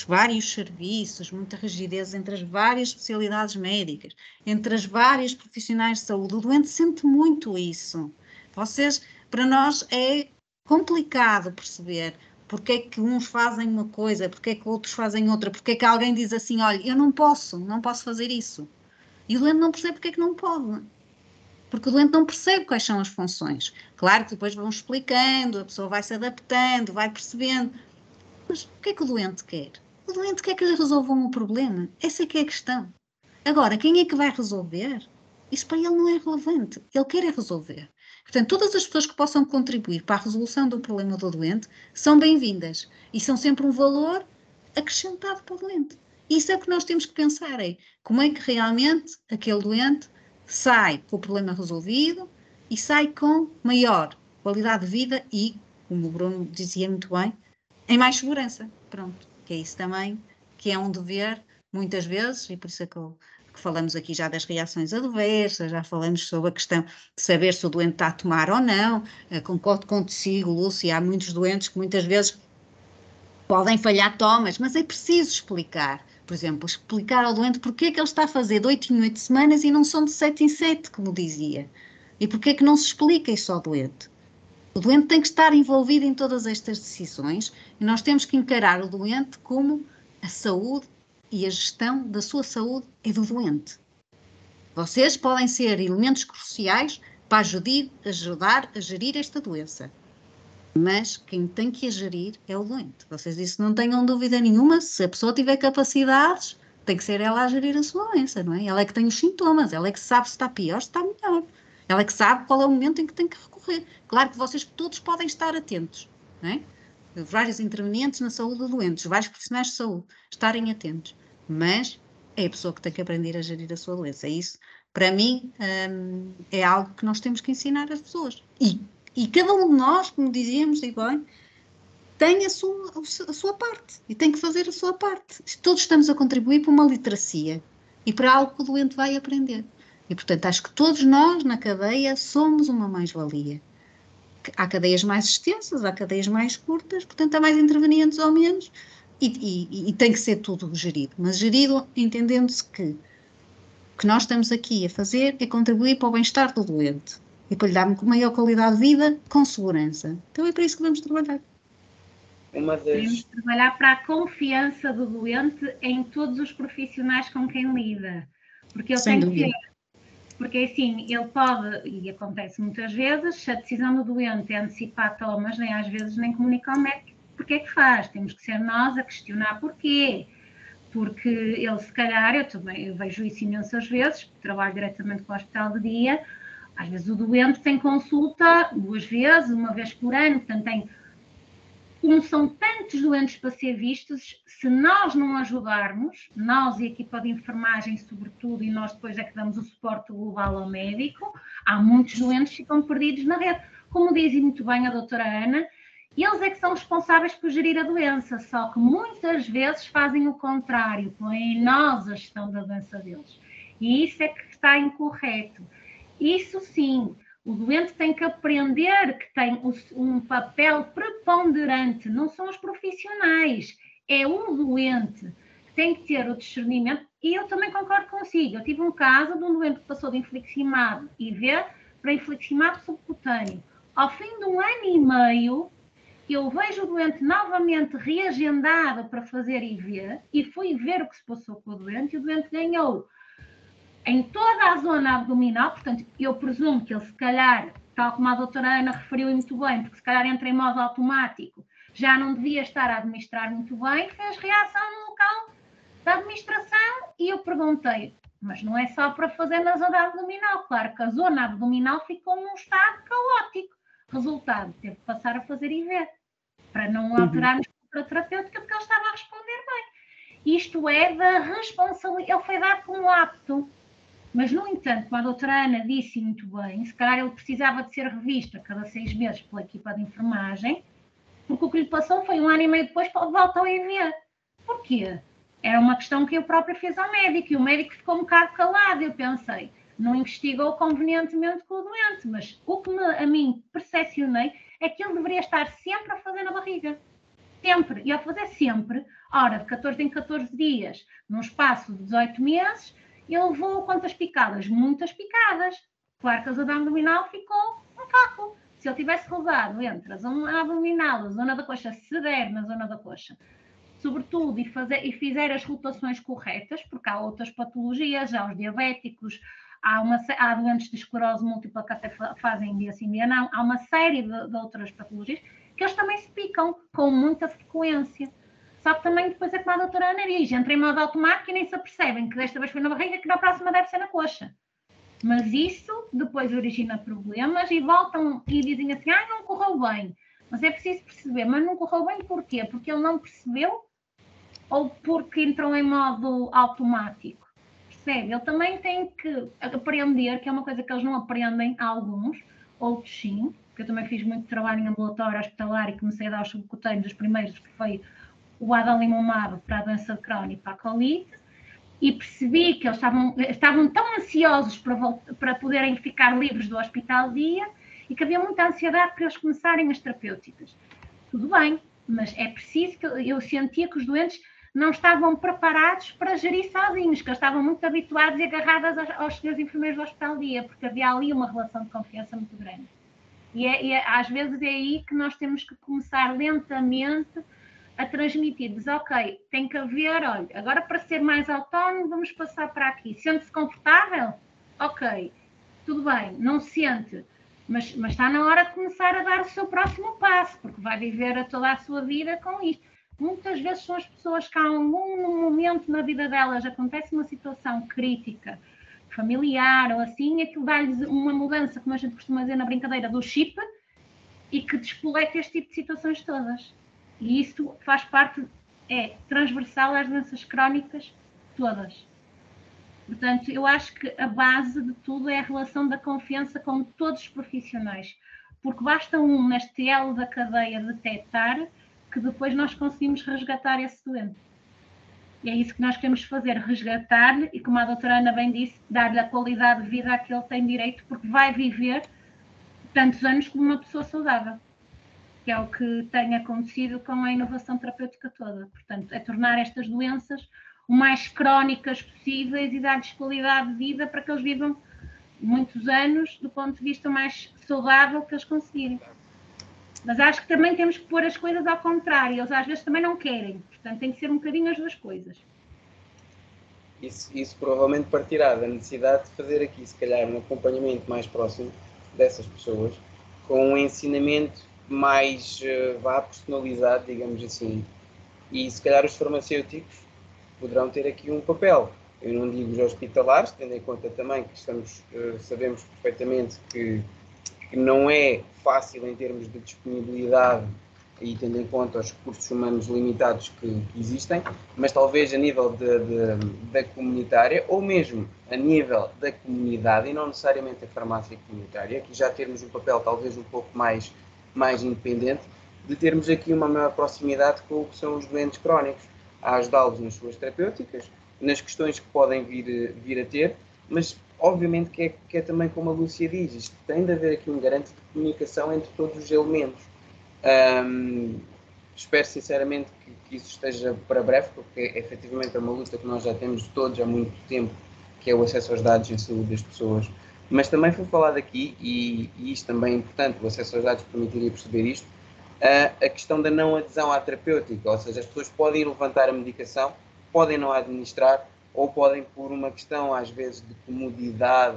vários serviços, muita rigidez entre as várias especialidades médicas, entre as várias profissionais de saúde. O doente sente muito isso. Para nós é complicado perceber porque é que uns fazem uma coisa, porque é que outros fazem outra, porque é que alguém diz assim, olha, eu não posso fazer isso. E o doente não percebe porque é que não pode. Porque o doente não percebe quais são as funções. Claro que depois vão explicando, a pessoa vai se adaptando, vai percebendo. Mas o que é que o doente quer? O doente quer que lhe resolvam o problema. Essa é que é a questão. Agora, quem é que vai resolver? Isso para ele não é relevante. Ele quer é resolver. Portanto, todas as pessoas que possam contribuir para a resolução do problema do doente são bem-vindas. E são sempre um valor acrescentado para o doente. Isso é o que nós temos que pensar, como é que realmente aquele doente sai com o problema resolvido e sai com maior qualidade de vida e, como o Bruno dizia muito bem, em mais segurança. Pronto, que é isso também, que é um dever, muitas vezes, e por isso é que eu porque falamos aqui já das reações adversas, já falamos sobre a questão de saber se o doente está a tomar ou não. Concordo contigo, Lúcia, há muitos doentes que muitas vezes podem falhar tomas, mas é preciso explicar. Por exemplo, explicar ao doente porque é que ele está a fazer de 8 em 8 semanas e não são de 7 em 7, como dizia. E porque é que não se explica isso ao doente. O doente tem que estar envolvido em todas estas decisões e nós temos que encarar o doente como a saúde e a gestão da sua saúde é do doente. Vocês podem ser elementos cruciais para ajudar a gerir esta doença, mas quem tem que a gerir é o doente. Vocês disso não tenham dúvida nenhuma, se a pessoa tiver capacidades, tem que ser ela a gerir a sua doença, não é? Ela é que tem os sintomas, ela é que sabe se está pior, se está melhor. Ela é que sabe qual é o momento em que tem que recorrer. Claro que vocês todos podem estar atentos, não é? Vários intervenientes na saúde do doente, vários profissionais de saúde, estarem atentos. Mas é a pessoa que tem que aprender a gerir a sua doença. Isso, para mim, é algo que nós temos que ensinar às pessoas. E cada um de nós, como dizíamos, e bem, tem a sua parte e tem que fazer a sua parte. Todos estamos a contribuir para uma literacia e para algo que o doente vai aprender. E, portanto, acho que todos nós, na cadeia, somos uma mais-valia. Há cadeias mais extensas, há cadeias mais curtas, portanto, há mais intervenientes ou menos, e tem que ser tudo gerido. Mas gerido entendendo-se que o que nós estamos aqui a fazer é contribuir para o bem-estar do doente e para lhe dar maior qualidade de vida com segurança. Então é para isso que vamos trabalhar. Temos de trabalhar para a confiança do doente em todos os profissionais com quem lida. Porque ele tem que ter. Porque assim, ele pode, e acontece muitas vezes, se a decisão do doente é antecipar tomas, nem às vezes nem comunica ao médico porque é que faz. Temos que ser nós a questionar porquê. Porque ele, se calhar, eu vejo isso imensas vezes, trabalho diretamente com o hospital de dia, às vezes o doente tem consulta 2 vezes, 1 vez por ano, portanto tem. Como são tantos doentes para ser vistos, se nós não ajudarmos, nós e a equipa de enfermagem sobretudo, e nós depois é que damos o suporte global ao médico, há muitos doentes que ficam perdidos na rede. Como diz muito bem a doutora Ana, eles é que são responsáveis por gerir a doença, só que muitas vezes fazem o contrário, põem em nós a gestão da doença deles. E isso é que está incorreto. Isso sim. O doente tem que aprender que tem um papel preponderante, não são os profissionais, é um doente que tem que ter o discernimento, e eu também concordo consigo. Eu tive um caso de um doente que passou de infliximab IV para infliximab subcutâneo. Ao fim de 1 ano e meio, eu vejo o doente novamente reagendado para fazer IV e fui ver o que se passou com o doente, e o doente ganhou em toda a zona abdominal. Portanto, eu presumo que ele, se calhar, tal como a doutora Ana referiu muito bem, porque se calhar entra em modo automático, já não devia estar a administrar muito bem, fez reação no local da administração, e eu perguntei, mas não é só para fazer na zona abdominal? Claro que a zona abdominal ficou num estado caótico. Resultado, teve que passar a fazer IV, para não alterarmos a terapêutica, porque ele estava a responder bem. Isto é da responsabilidade, ele foi dado como apto. Mas, no entanto, como a doutora Ana disse muito bem, se calhar ele precisava de ser revisto a cada 6 meses pela equipa de enfermagem, porque o que lhe passou foi 1 ano e meio depois para volta ao IV. Porquê? Era uma questão que eu própria fiz ao médico, e o médico ficou um bocado calado. Eu pensei, não investigou convenientemente com o doente, mas o que a mim percepcionei é que ele deveria estar sempre a fazer na barriga. Sempre. E ao fazer sempre, ora, de 14 em 14 dias, num espaço de 18 meses, ele levou quantas picadas? Muitas picadas. Claro que a zona abdominal ficou um caco. Se ele tivesse rodado entre a zona abdominal, a zona da coxa, se der na zona da coxa, sobretudo, e fizer as rotações corretas, porque há outras patologias, há os diabéticos, há doentes de esclerose múltipla que até fazem dia sim, dia não, há uma série de outras patologias que eles também se picam com muita frequência. Só que também depois é como a doutora Ana diz, entra em modo automático e nem se apercebem que desta vez foi na barriga, que na próxima deve ser na coxa. Mas isso depois origina problemas e voltam e dizem assim, não correu bem. Mas é preciso perceber, mas não correu bem porquê? Porque ele não percebeu ou porque entrou em modo automático? Percebe? Ele também tem que aprender, que é uma coisa que eles não aprendem, alguns, outros sim, porque eu também fiz muito trabalho em ambulatório hospitalar e comecei a dar os subcutâneos, os primeiros, que foi o adalimumab para a doença de Crohn e para a colite, e percebi que eles estavam tão ansiosos para poderem ficar livres do hospital-dia e que havia muita ansiedade para eles começarem as terapêuticas. Tudo bem, mas é preciso que eu sentia que os doentes não estavam preparados para gerir sozinhos, que eles estavam muito habituados e agarrados aos senhores enfermeiros do hospital-dia, porque havia ali uma relação de confiança muito grande. E às vezes é aí que nós temos que começar lentamente a transmitir-lhes, ok, tem que haver, olha, agora para ser mais autónomo vamos passar para aqui. Sente-se confortável? Ok, tudo bem, não se sente, mas está na hora de começar a dar o seu próximo passo, porque vai viver toda a sua vida com isto. Muitas vezes são as pessoas que há um momento na vida delas, acontece uma situação crítica, familiar ou assim, aquilo dá-lhes uma mudança, como a gente costuma dizer na brincadeira, do chip, e que despoleta este tipo de situações todas. E isso faz parte, é transversal às doenças crónicas todas. Portanto, eu acho que a base de tudo é a relação da confiança com todos os profissionais, porque basta neste elo da cadeia detectar que depois nós conseguimos resgatar esse doente. E é isso que nós queremos fazer, resgatar-lhe e, como a doutora Ana bem disse, dar-lhe a qualidade de vida a que ele tem direito, porque vai viver tantos anos como uma pessoa saudável, que é o que tem acontecido com a inovação terapêutica toda. Portanto, é tornar estas doenças o mais crónicas possíveis e dar-lhes qualidade de vida para que eles vivam muitos anos do ponto de vista mais saudável que eles conseguirem. Mas acho que também temos que pôr as coisas ao contrário, eles às vezes também não querem, portanto tem que ser um bocadinho as duas coisas. Isso provavelmente partirá da necessidade de fazer aqui, se calhar, um acompanhamento mais próximo dessas pessoas, com um ensinamento mais personalizado, digamos assim. E se calhar os farmacêuticos poderão ter aqui um papel. Eu não digo os hospitalares, tendo em conta também que sabemos perfeitamente que não é fácil em termos de disponibilidade e tendo em conta os recursos humanos limitados que existem, mas talvez a nível da comunitária ou mesmo a nível da comunidade e não necessariamente a farmácia comunitária, que já termos um papel talvez um pouco mais independente, de termos aqui uma maior proximidade com o que são os doentes crónicos, a ajudá-los nas suas terapêuticas, nas questões que podem vir a ter, mas obviamente que é também como a Lúcia diz, isto tem de haver aqui um garante de comunicação entre todos os elementos. Espero sinceramente que isso esteja para breve, porque efetivamente é uma luta que nós já temos todos há muito tempo, que é o acesso aos dados em saúde das pessoas. Mas também foi falado aqui, e isto também é importante, o acesso aos dados permitiria perceber isto, a questão da não adesão à terapêutica, ou seja, as pessoas podem levantar a medicação, podem não administrar, ou podem, por uma questão às vezes de comodidade,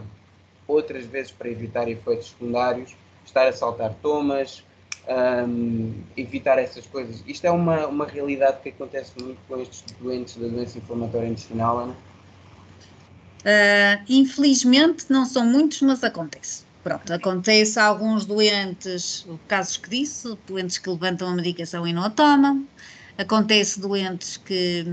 outras vezes para evitar efeitos secundários, estar a saltar tomas, evitar essas coisas. Isto é uma realidade que acontece muito com estes doentes da doença inflamatória intestinal, Ana? Infelizmente não são muitos, mas acontece. Pronto, acontece a alguns doentes, casos que disse, doentes que levantam a medicação e não a tomam. Acontece doentes que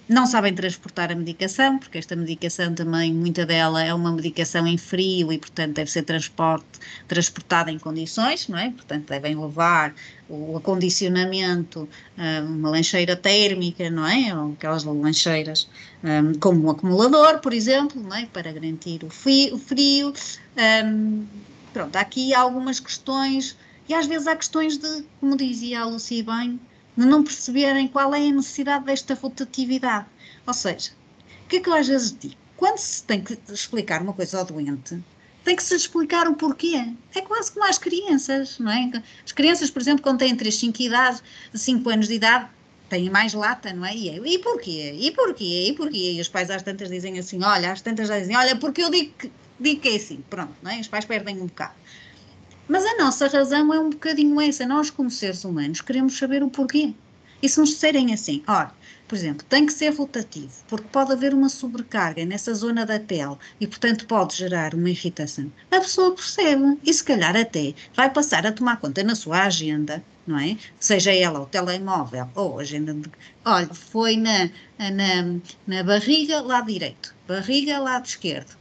não sabem transportar a medicação, porque esta medicação também, muita dela é uma medicação em frio e, portanto, deve ser transportada em condições, não é? Portanto, devem levar o acondicionamento, uma lancheira térmica, não é? Ou aquelas lancheiras como um acumulador, por exemplo, não é? Para garantir o frio. Pronto, há aqui algumas questões, e às vezes há questões de, como dizia a Lucy bem, de não perceberem qual é a necessidade desta rotatividade. Ou seja, o que é que eu às vezes digo? Quando se tem que explicar uma coisa ao doente, tem que se explicar o porquê. É quase como às crianças, não é? As crianças, por exemplo, quando têm 5 anos de idade, têm mais lata, não é? E porquê? E porquê? E porquê? E os pais às tantas dizem assim, olha, porque eu digo que é assim, pronto, não é? Os pais perdem um bocado. Mas a nossa razão é um bocadinho essa. Nós, como seres humanos, queremos saber o porquê. E se nos disserem assim, olha, por exemplo, tem que ser rotativo, porque pode haver uma sobrecarga nessa zona da pele e, portanto, pode gerar uma irritação. A pessoa percebe e, se calhar, até vai passar a tomar conta na sua agenda, não é? Seja ela o telemóvel ou a agenda de... Olha, foi na barriga, lado direito, barriga, lado esquerdo.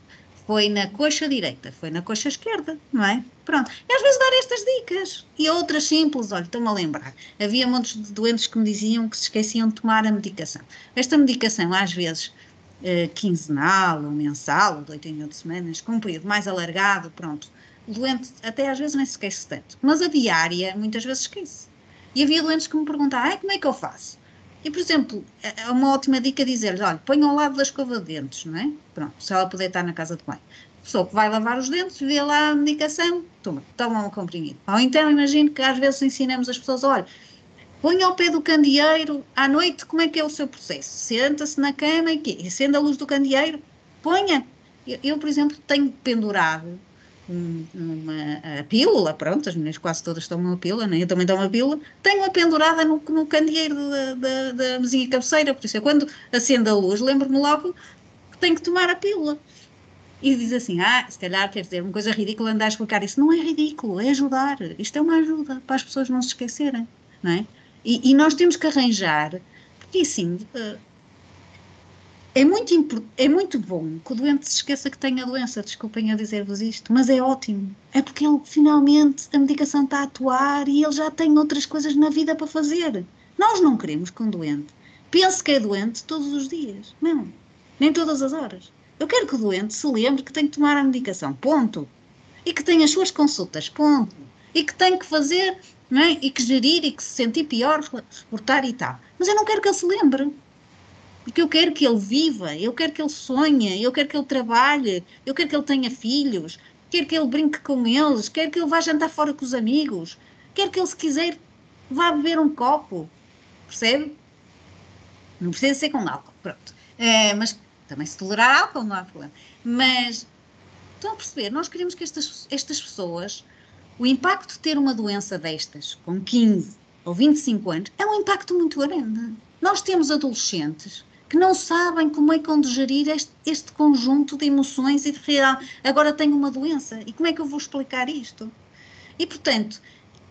Foi na coxa direita, foi na coxa esquerda, não é? Pronto. E às vezes dar estas dicas. E outras simples, olha, estou-me a lembrar. Havia muitos de doentes que me diziam que se esqueciam de tomar a medicação. Esta medicação, às vezes, quinzenal, ou mensal, ou de 8 em 8 semanas, com um período mais alargado, pronto. O doente até às vezes nem se esquece tanto, mas a diária muitas vezes esquece. E havia doentes que me perguntavam, como é que eu faço? E, por exemplo, é uma ótima dica dizer-lhes, olha, põe ao lado da escova de dentes, não é? Pronto, se ela puder estar na casa de banho. A pessoa que vai lavar os dentes, vê lá a medicação, toma um comprimido. Ou então, imagino que às vezes ensinamos as pessoas, olha, põe ao pé do candeeiro, à noite, como é que é o seu processo? Senta-se na cama e acende a luz do candeeiro, ponha. Eu, por exemplo, tenho pendurado a pílula, pronto, as meninas quase todas tomam uma pílula, né? Eu também tomo uma pílula, tenho-a pendurada no candeeiro da mesinha cabeceira, por isso é quando acendo a luz, lembro-me logo que tenho que tomar a pílula. E diz assim, se calhar quer dizer uma coisa ridícula andar a explicar isso. Não é ridículo, é ajudar. Isto é uma ajuda para as pessoas não se esquecerem, não é? E nós temos que arranjar, porque assim, é muito bom que o doente se esqueça que tem a doença, desculpem a dizer-vos isto, mas é ótimo. É porque ele, finalmente, a medicação está a atuar e ele já tem outras coisas na vida para fazer. Nós não queremos que um doente pense que é doente todos os dias. Não, nem todas as horas. Eu quero que o doente se lembre que tem que tomar a medicação, ponto. E que tem as suas consultas, ponto. E que tem que fazer, não é? E que gerir e que se sentir pior, reportar e tal. Mas eu não quero que ele se lembre. Porque eu quero que ele viva, eu quero que ele sonhe, eu quero que ele trabalhe, eu quero que ele tenha filhos, quero que ele brinque com eles, quero que ele vá jantar fora com os amigos, quero que ele, se quiser, vá beber um copo. Percebe? Não precisa ser com álcool, pronto. Mas também se tolerar álcool não há problema. Mas, estão a perceber, nós queremos que estas pessoas, o impacto de ter uma doença destas, com 15 ou 25 anos, é um impacto muito grande. Nós temos adolescentes que não sabem como é que vão gerir este conjunto de emoções e de real. Agora tenho uma doença, e como é que eu vou explicar isto? E, portanto,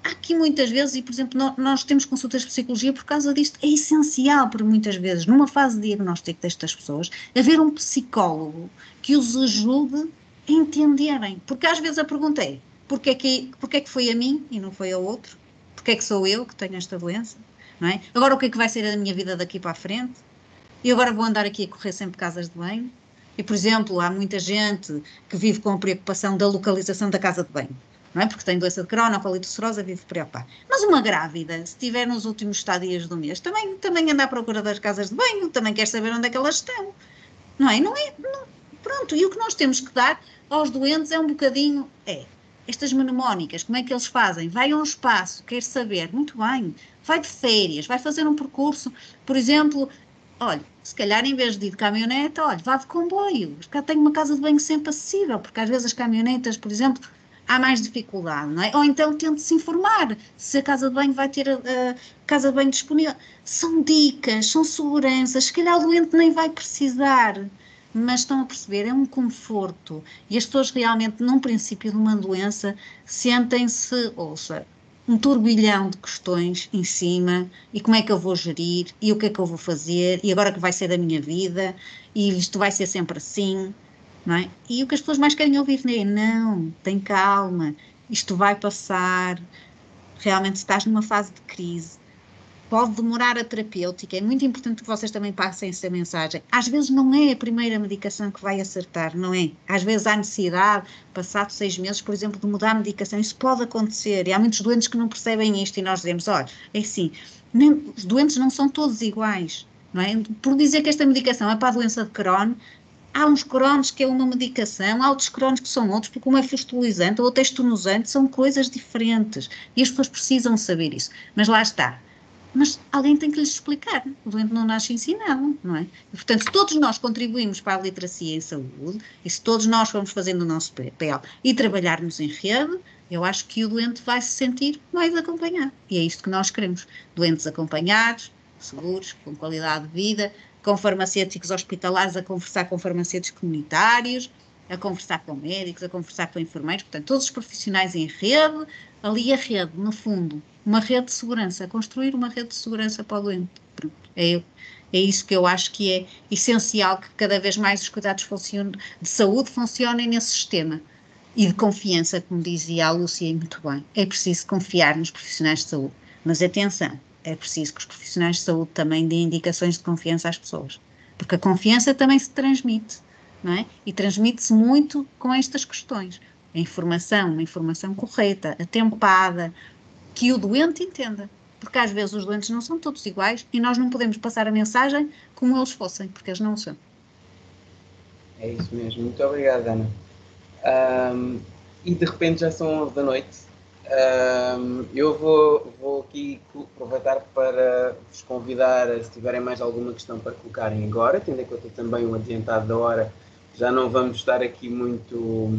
há aqui muitas vezes, e por exemplo, nós temos consultas de psicologia por causa disto, é essencial, porque muitas vezes, numa fase de diagnóstico destas pessoas, haver um psicólogo que os ajude a entenderem. Porque às vezes a pergunta é, porquê é que foi a mim e não foi ao outro? Porquê é que sou eu que tenho esta doença? Não é? Agora o que é que vai ser a minha vida daqui para a frente? E agora vou andar aqui a correr sempre casas de banho? E, por exemplo, há muita gente que vive com a preocupação da localização da casa de banho. Não é? Porque tem doença de Crohn ou colite ulcerosa, vive preocupada. Mas uma grávida, se estiver nos últimos estadios do mês, também anda à procura das casas de banho, também quer saber onde é que elas estão. Não é? Pronto, e o que nós temos que dar aos doentes é um bocadinho, estas mnemónicas, como é que eles fazem? Vai a um espaço, quer saber, muito bem, vai de férias, vai fazer um percurso, por exemplo, olha, se calhar em vez de ir de caminhonete, olha, vá de comboio, porque cá tem uma casa de banho sempre acessível, porque às vezes as caminhonetas, por exemplo, há mais dificuldade, não é? Ou então tente-se informar se a casa de banho vai ter a casa de banho disponível. São dicas, são seguranças, se calhar o doente nem vai precisar, mas estão a perceber, é um conforto. E as pessoas realmente, num princípio de uma doença, sentem-se, ouça, um turbilhão de questões em cima, e como é que eu vou gerir, e o que é que eu vou fazer, e agora que vai ser da minha vida, e isto vai ser sempre assim, não é? E o que as pessoas mais querem ouvir é, não, tem calma, isto vai passar, realmente estás numa fase de crise, pode demorar a terapêutica, é muito importante que vocês também passem essa mensagem. Às vezes não é a primeira medicação que vai acertar, não é? Às vezes há necessidade, passados 6 meses, por exemplo, de mudar a medicação, isso pode acontecer, e há muitos doentes que não percebem isto, e nós dizemos, olha, é assim, os doentes não são todos iguais, não é? Por dizer que esta medicação é para a doença de Crohn, há uns Crohns que é uma medicação, há outros Crohns que são outros, porque uma é fistulizante, a outra é estonusante, são coisas diferentes, e as pessoas precisam saber isso, mas lá está. Mas alguém tem que lhes explicar, o doente não nasce ensinado, não é? E, portanto, se todos nós contribuímos para a literacia em saúde, e se todos nós vamos fazendo o nosso papel e trabalharmos em rede, eu acho que o doente vai se sentir mais acompanhado. E é isto que nós queremos, doentes acompanhados, seguros, com qualidade de vida, com farmacêuticos hospitalares a conversar com farmacêuticos comunitários, a conversar com médicos, a conversar com enfermeiros, portanto, todos os profissionais em rede, ali a rede, no fundo, uma rede de segurança, construir uma rede de segurança para o doente. É isso que eu acho que é essencial, que cada vez mais os cuidados de saúde funcionem nesse sistema. E de confiança, como dizia a Lúcia muito bem, é preciso confiar nos profissionais de saúde. Mas atenção, é preciso que os profissionais de saúde também deem indicações de confiança às pessoas, porque a confiança também se transmite, não é? E transmite-se muito com estas questões. Uma informação correta, atempada, que o doente entenda. Porque às vezes os doentes não são todos iguais e nós não podemos passar a mensagem como eles fossem, porque eles não são. É isso mesmo. Muito obrigado, Ana. E de repente já são 11 da noite. Eu vou aqui aproveitar para vos convidar, se tiverem mais alguma questão para colocarem agora, tendo em conta também o adiantado da hora, já não vamos estar aqui muito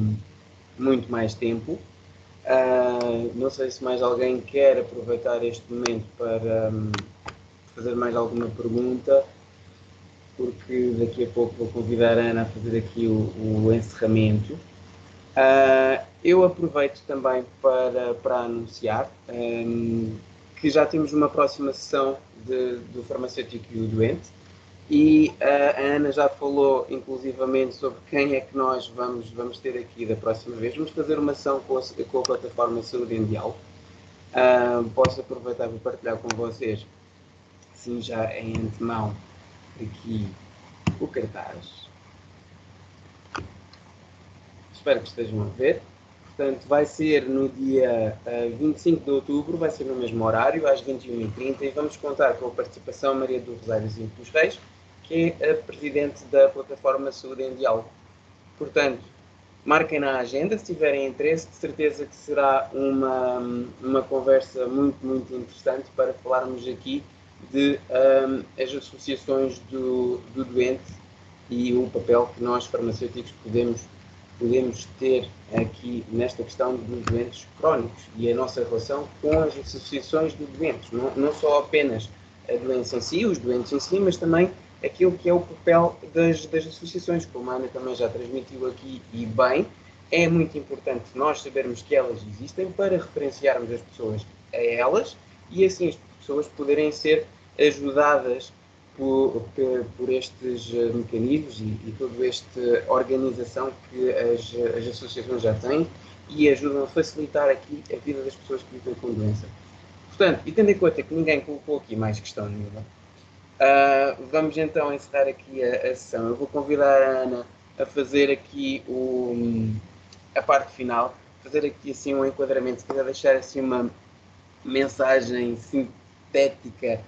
mais tempo. Não sei se mais alguém quer aproveitar este momento para fazer mais alguma pergunta, porque daqui a pouco vou convidar a Ana a fazer aqui o encerramento. Eu aproveito também para anunciar que já temos uma próxima sessão do farmacêutico e o doente, e a Ana já falou inclusivamente sobre quem é que nós vamos ter aqui da próxima vez. Vamos fazer uma sessão com a plataforma Saúde em Diálogo. Posso aproveitar para partilhar com vocês, sim, já em antemão, aqui o cartaz. Espero que estejam a ver. Portanto, vai ser no dia 25 de outubro, vai ser no mesmo horário, às 21h30, e vamos contar com a participação de Maria do Rosário Zinco dos Reis, que é a presidente da plataforma Saúde em Diálogo. Portanto, marquem na agenda, se tiverem interesse, de certeza que será uma conversa muito interessante para falarmos aqui de as associações do doente e o papel que nós farmacêuticos podemos ter aqui nesta questão dos doentes crónicos e a nossa relação com as associações de doentes, não só apenas a doença em si, os doentes em si, mas também aquilo que é o papel das associações, como a Ana também já transmitiu aqui, e bem, é muito importante nós sabermos que elas existem para referenciarmos as pessoas a elas e assim as pessoas poderem ser ajudadas por estes mecanismos e toda esta organização que as associações já têm e ajudam a facilitar aqui a vida das pessoas que vivem com doença. Portanto, e tendo em conta que ninguém colocou aqui mais questão nenhuma, vamos então encerrar aqui a sessão. Eu vou convidar a Ana a fazer aqui a parte final, fazer aqui assim um enquadramento, se quiser deixar assim uma mensagem sintética,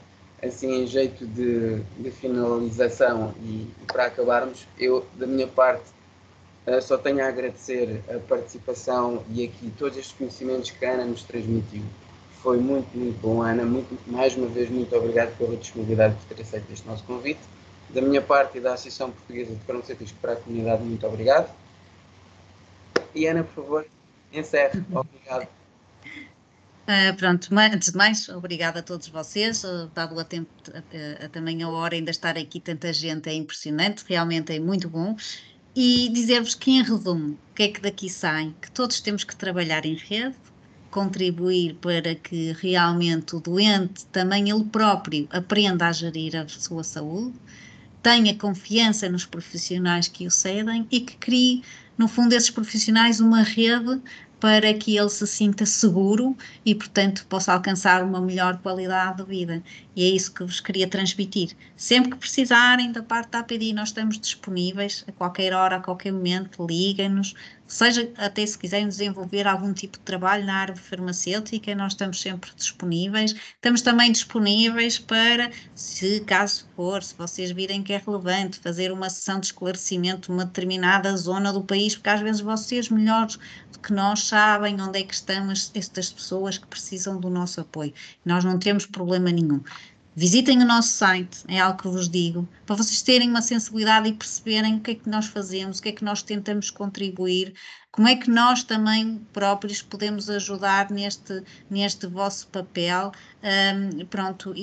assim em jeito de finalização e para acabarmos, eu da minha parte só tenho a agradecer a participação e aqui todos estes conhecimentos que a Ana nos transmitiu. Foi muito bom, Ana. Mais uma vez, muito obrigado pela disponibilidade por ter aceito este nosso convite. Da minha parte e da Associação Portuguesa de Farmacêuticos para a Comunidade, muito obrigado. E Ana, por favor, encerre. Obrigado. Pronto, antes de mais, obrigada a todos vocês, dado a tempo, também a hora ainda estar aqui tanta gente é impressionante, realmente é muito bom, e dizer-vos que em resumo, o que é que daqui sai? Que todos temos que trabalhar em rede, contribuir para que realmente o doente, também ele próprio, aprenda a gerir a sua saúde, tenha confiança nos profissionais que o cedem e que crie, no fundo, esses profissionais uma rede para que ele se sinta seguro e, portanto, possa alcançar uma melhor qualidade de vida. E é isso que vos queria transmitir. Sempre que precisarem da parte da APD, nós estamos disponíveis, a qualquer hora, a qualquer momento, liguem-nos, seja até se quiserem desenvolver algum tipo de trabalho na área farmacêutica, nós estamos sempre disponíveis. Estamos também disponíveis para, se caso for, se vocês virem que é relevante, fazer uma sessão de esclarecimento numa determinada zona do país, porque às vezes vocês melhores do que nós sabem onde é que estão estas pessoas que precisam do nosso apoio. Nós não temos problema nenhum. Visitem o nosso site, é algo que vos digo, para vocês terem uma sensibilidade e perceberem o que é que nós fazemos, o que é que nós tentamos contribuir, como é que nós também próprios podemos ajudar neste vosso papel, pronto,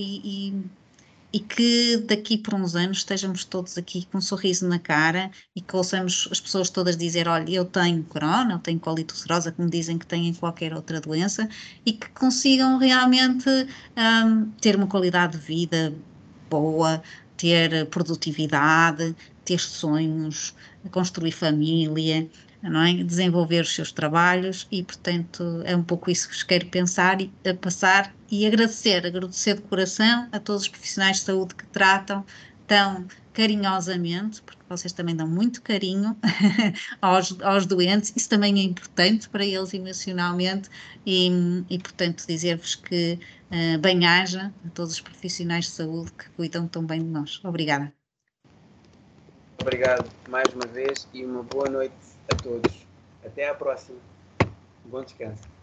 e que daqui por uns anos estejamos todos aqui com um sorriso na cara e que ouçamos as pessoas todas dizer, olha, eu tenho corona, eu tenho colite ulcerosa, como dizem que têm qualquer outra doença, e que consigam realmente ter uma qualidade de vida boa, ter produtividade, ter sonhos, construir família, não é? Desenvolver os seus trabalhos e, portanto, é um pouco isso que vos quero pensar e agradecer de coração a todos os profissionais de saúde que tratam tão carinhosamente, porque vocês também dão muito carinho aos doentes, isso também é importante para eles emocionalmente e portanto, dizer-vos que bem-aja a todos os profissionais de saúde que cuidam tão bem de nós. Obrigada. Obrigado mais uma vez e uma boa noite a todos. Até à próxima. Bom descanso.